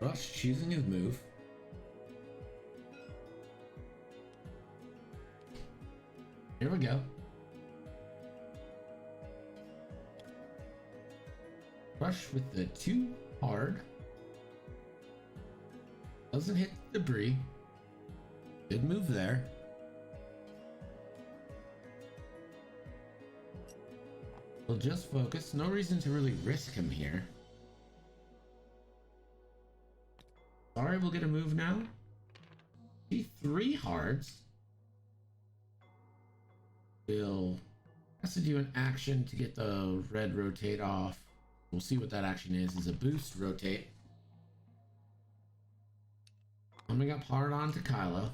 Rush choosing his move. Here we go. Rush with the 2 hard. Doesn't hit debris. Good move there. We'll just focus. No reason to really risk him here. Sorry, we'll get a move now. See 3 hards. We'll has to do an action to get the red rotate off. We'll see what that action is. Is a boost rotate. Coming up hard on to Kylo.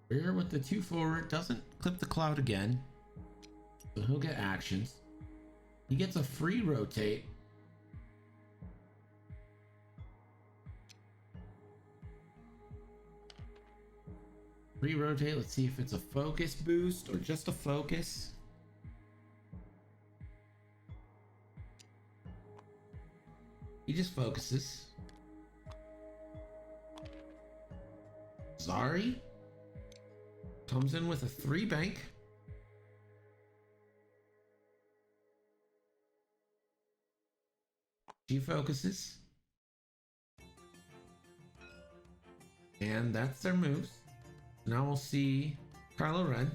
Rear with the 2 forward, doesn't clip the cloud again. So he'll get actions. He gets a free rotate. Free rotate, let's see if it's a focus boost or just a focus. He just focuses. Zari comes in with a 3 bank. She focuses. And that's their moves. Now we'll see Kylo Ren.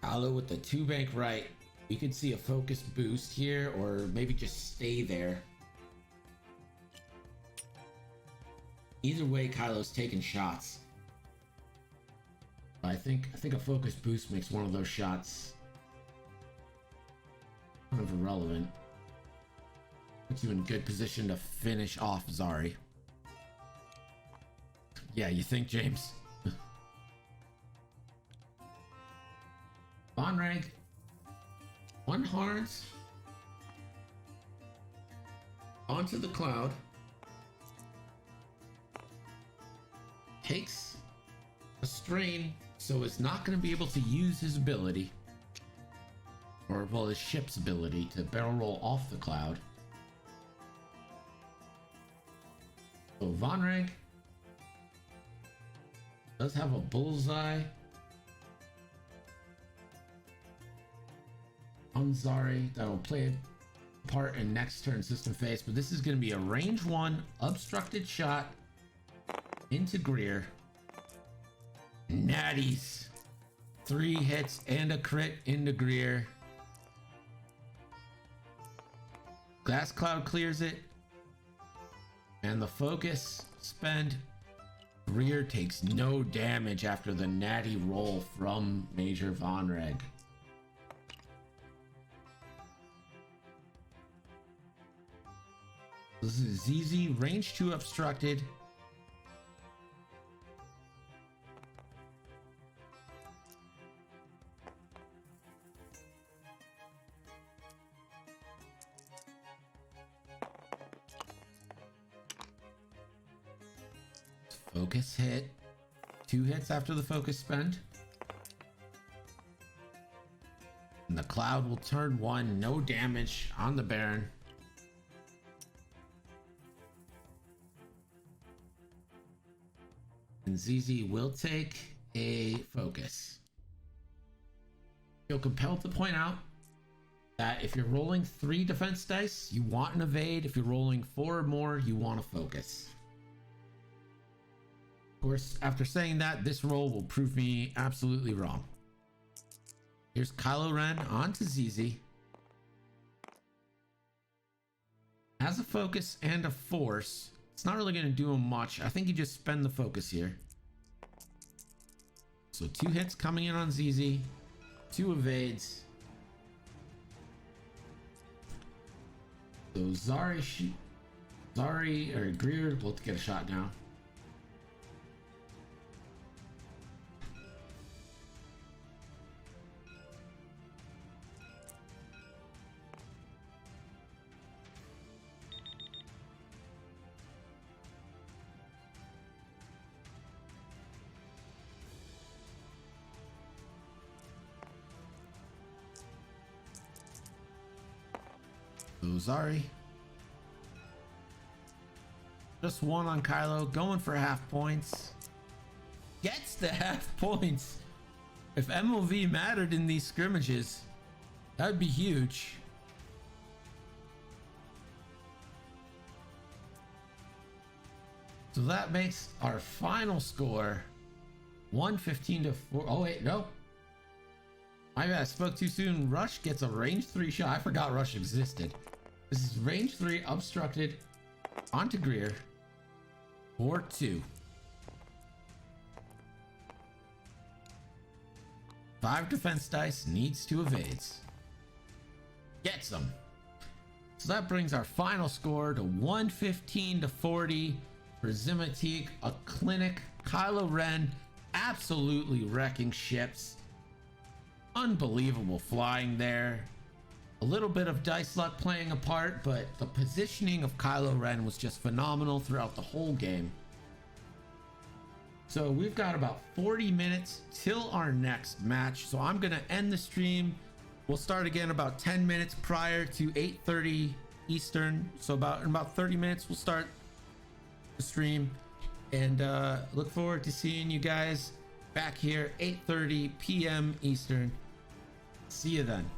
Kylo with the 2 bank right. We could see a focus boost here, or maybe just stay there. Either way, Kylo's taking shots. I think a focus boost makes one of those shots kind of irrelevant. Puts you in good position to finish off Zari. Yeah, you think, James? Bonreg. 1 hards. Onto the cloud. Takes a strain, so is not going to be able to use his ability. Or, well, his ship's ability to barrel roll off the cloud. So Vonreg does have a bullseye on Zari that'll play a part in next turn system phase, but this is going to be a range 1 obstructed shot into Greer. Natties. 3 hits and a crit into Greer. Glass Cloud clears it. And the focus spend. Greer takes no damage after the natty roll from Major Vonreg. This is ZZ, range 2 obstructed. Focus hit. 2 hits after the focus spend. And the cloud will turn 1, no damage on the Baron. And ZZ will take a focus. Feel compelled to point out that if you're rolling 3 defense dice, you want an evade. If you're rolling 4 or more, you want a focus. Of course, after saying that, this roll will prove me absolutely wrong. Here's Kylo Ren onto ZZ. Has a focus and a force. It's not really going to do him much. I think you just spend the focus here. So 2 hits coming in on ZZ. 2 evades. So Zari or Greer will get a shot now. Zari. Just one on Kylo, going for half points. Gets the half points. If MOV mattered in these scrimmages, that would be huge. So that makes our final score 115 to 4. Oh wait, no. I spoke too soon. Rush gets a range 3 shot. I forgot Rush existed. This is range 3 obstructed onto Greer. 4-2. 5 defense dice, needs 2 evades. Gets them. So that brings our final score to 115 to 40 for Ximatique. A clinic. Kylo Ren absolutely wrecking ships. Unbelievable flying there. A little bit of dice luck playing a part, but the positioning of Kylo Ren was just phenomenal throughout the whole game. So we've got about 40 minutes till our next match. So I'm going to end the stream. We'll start again about 10 minutes prior to 8:30 Eastern. So in about 30 minutes, we'll start the stream. And look forward to seeing you guys back here 8:30 p.m. Eastern. See you then.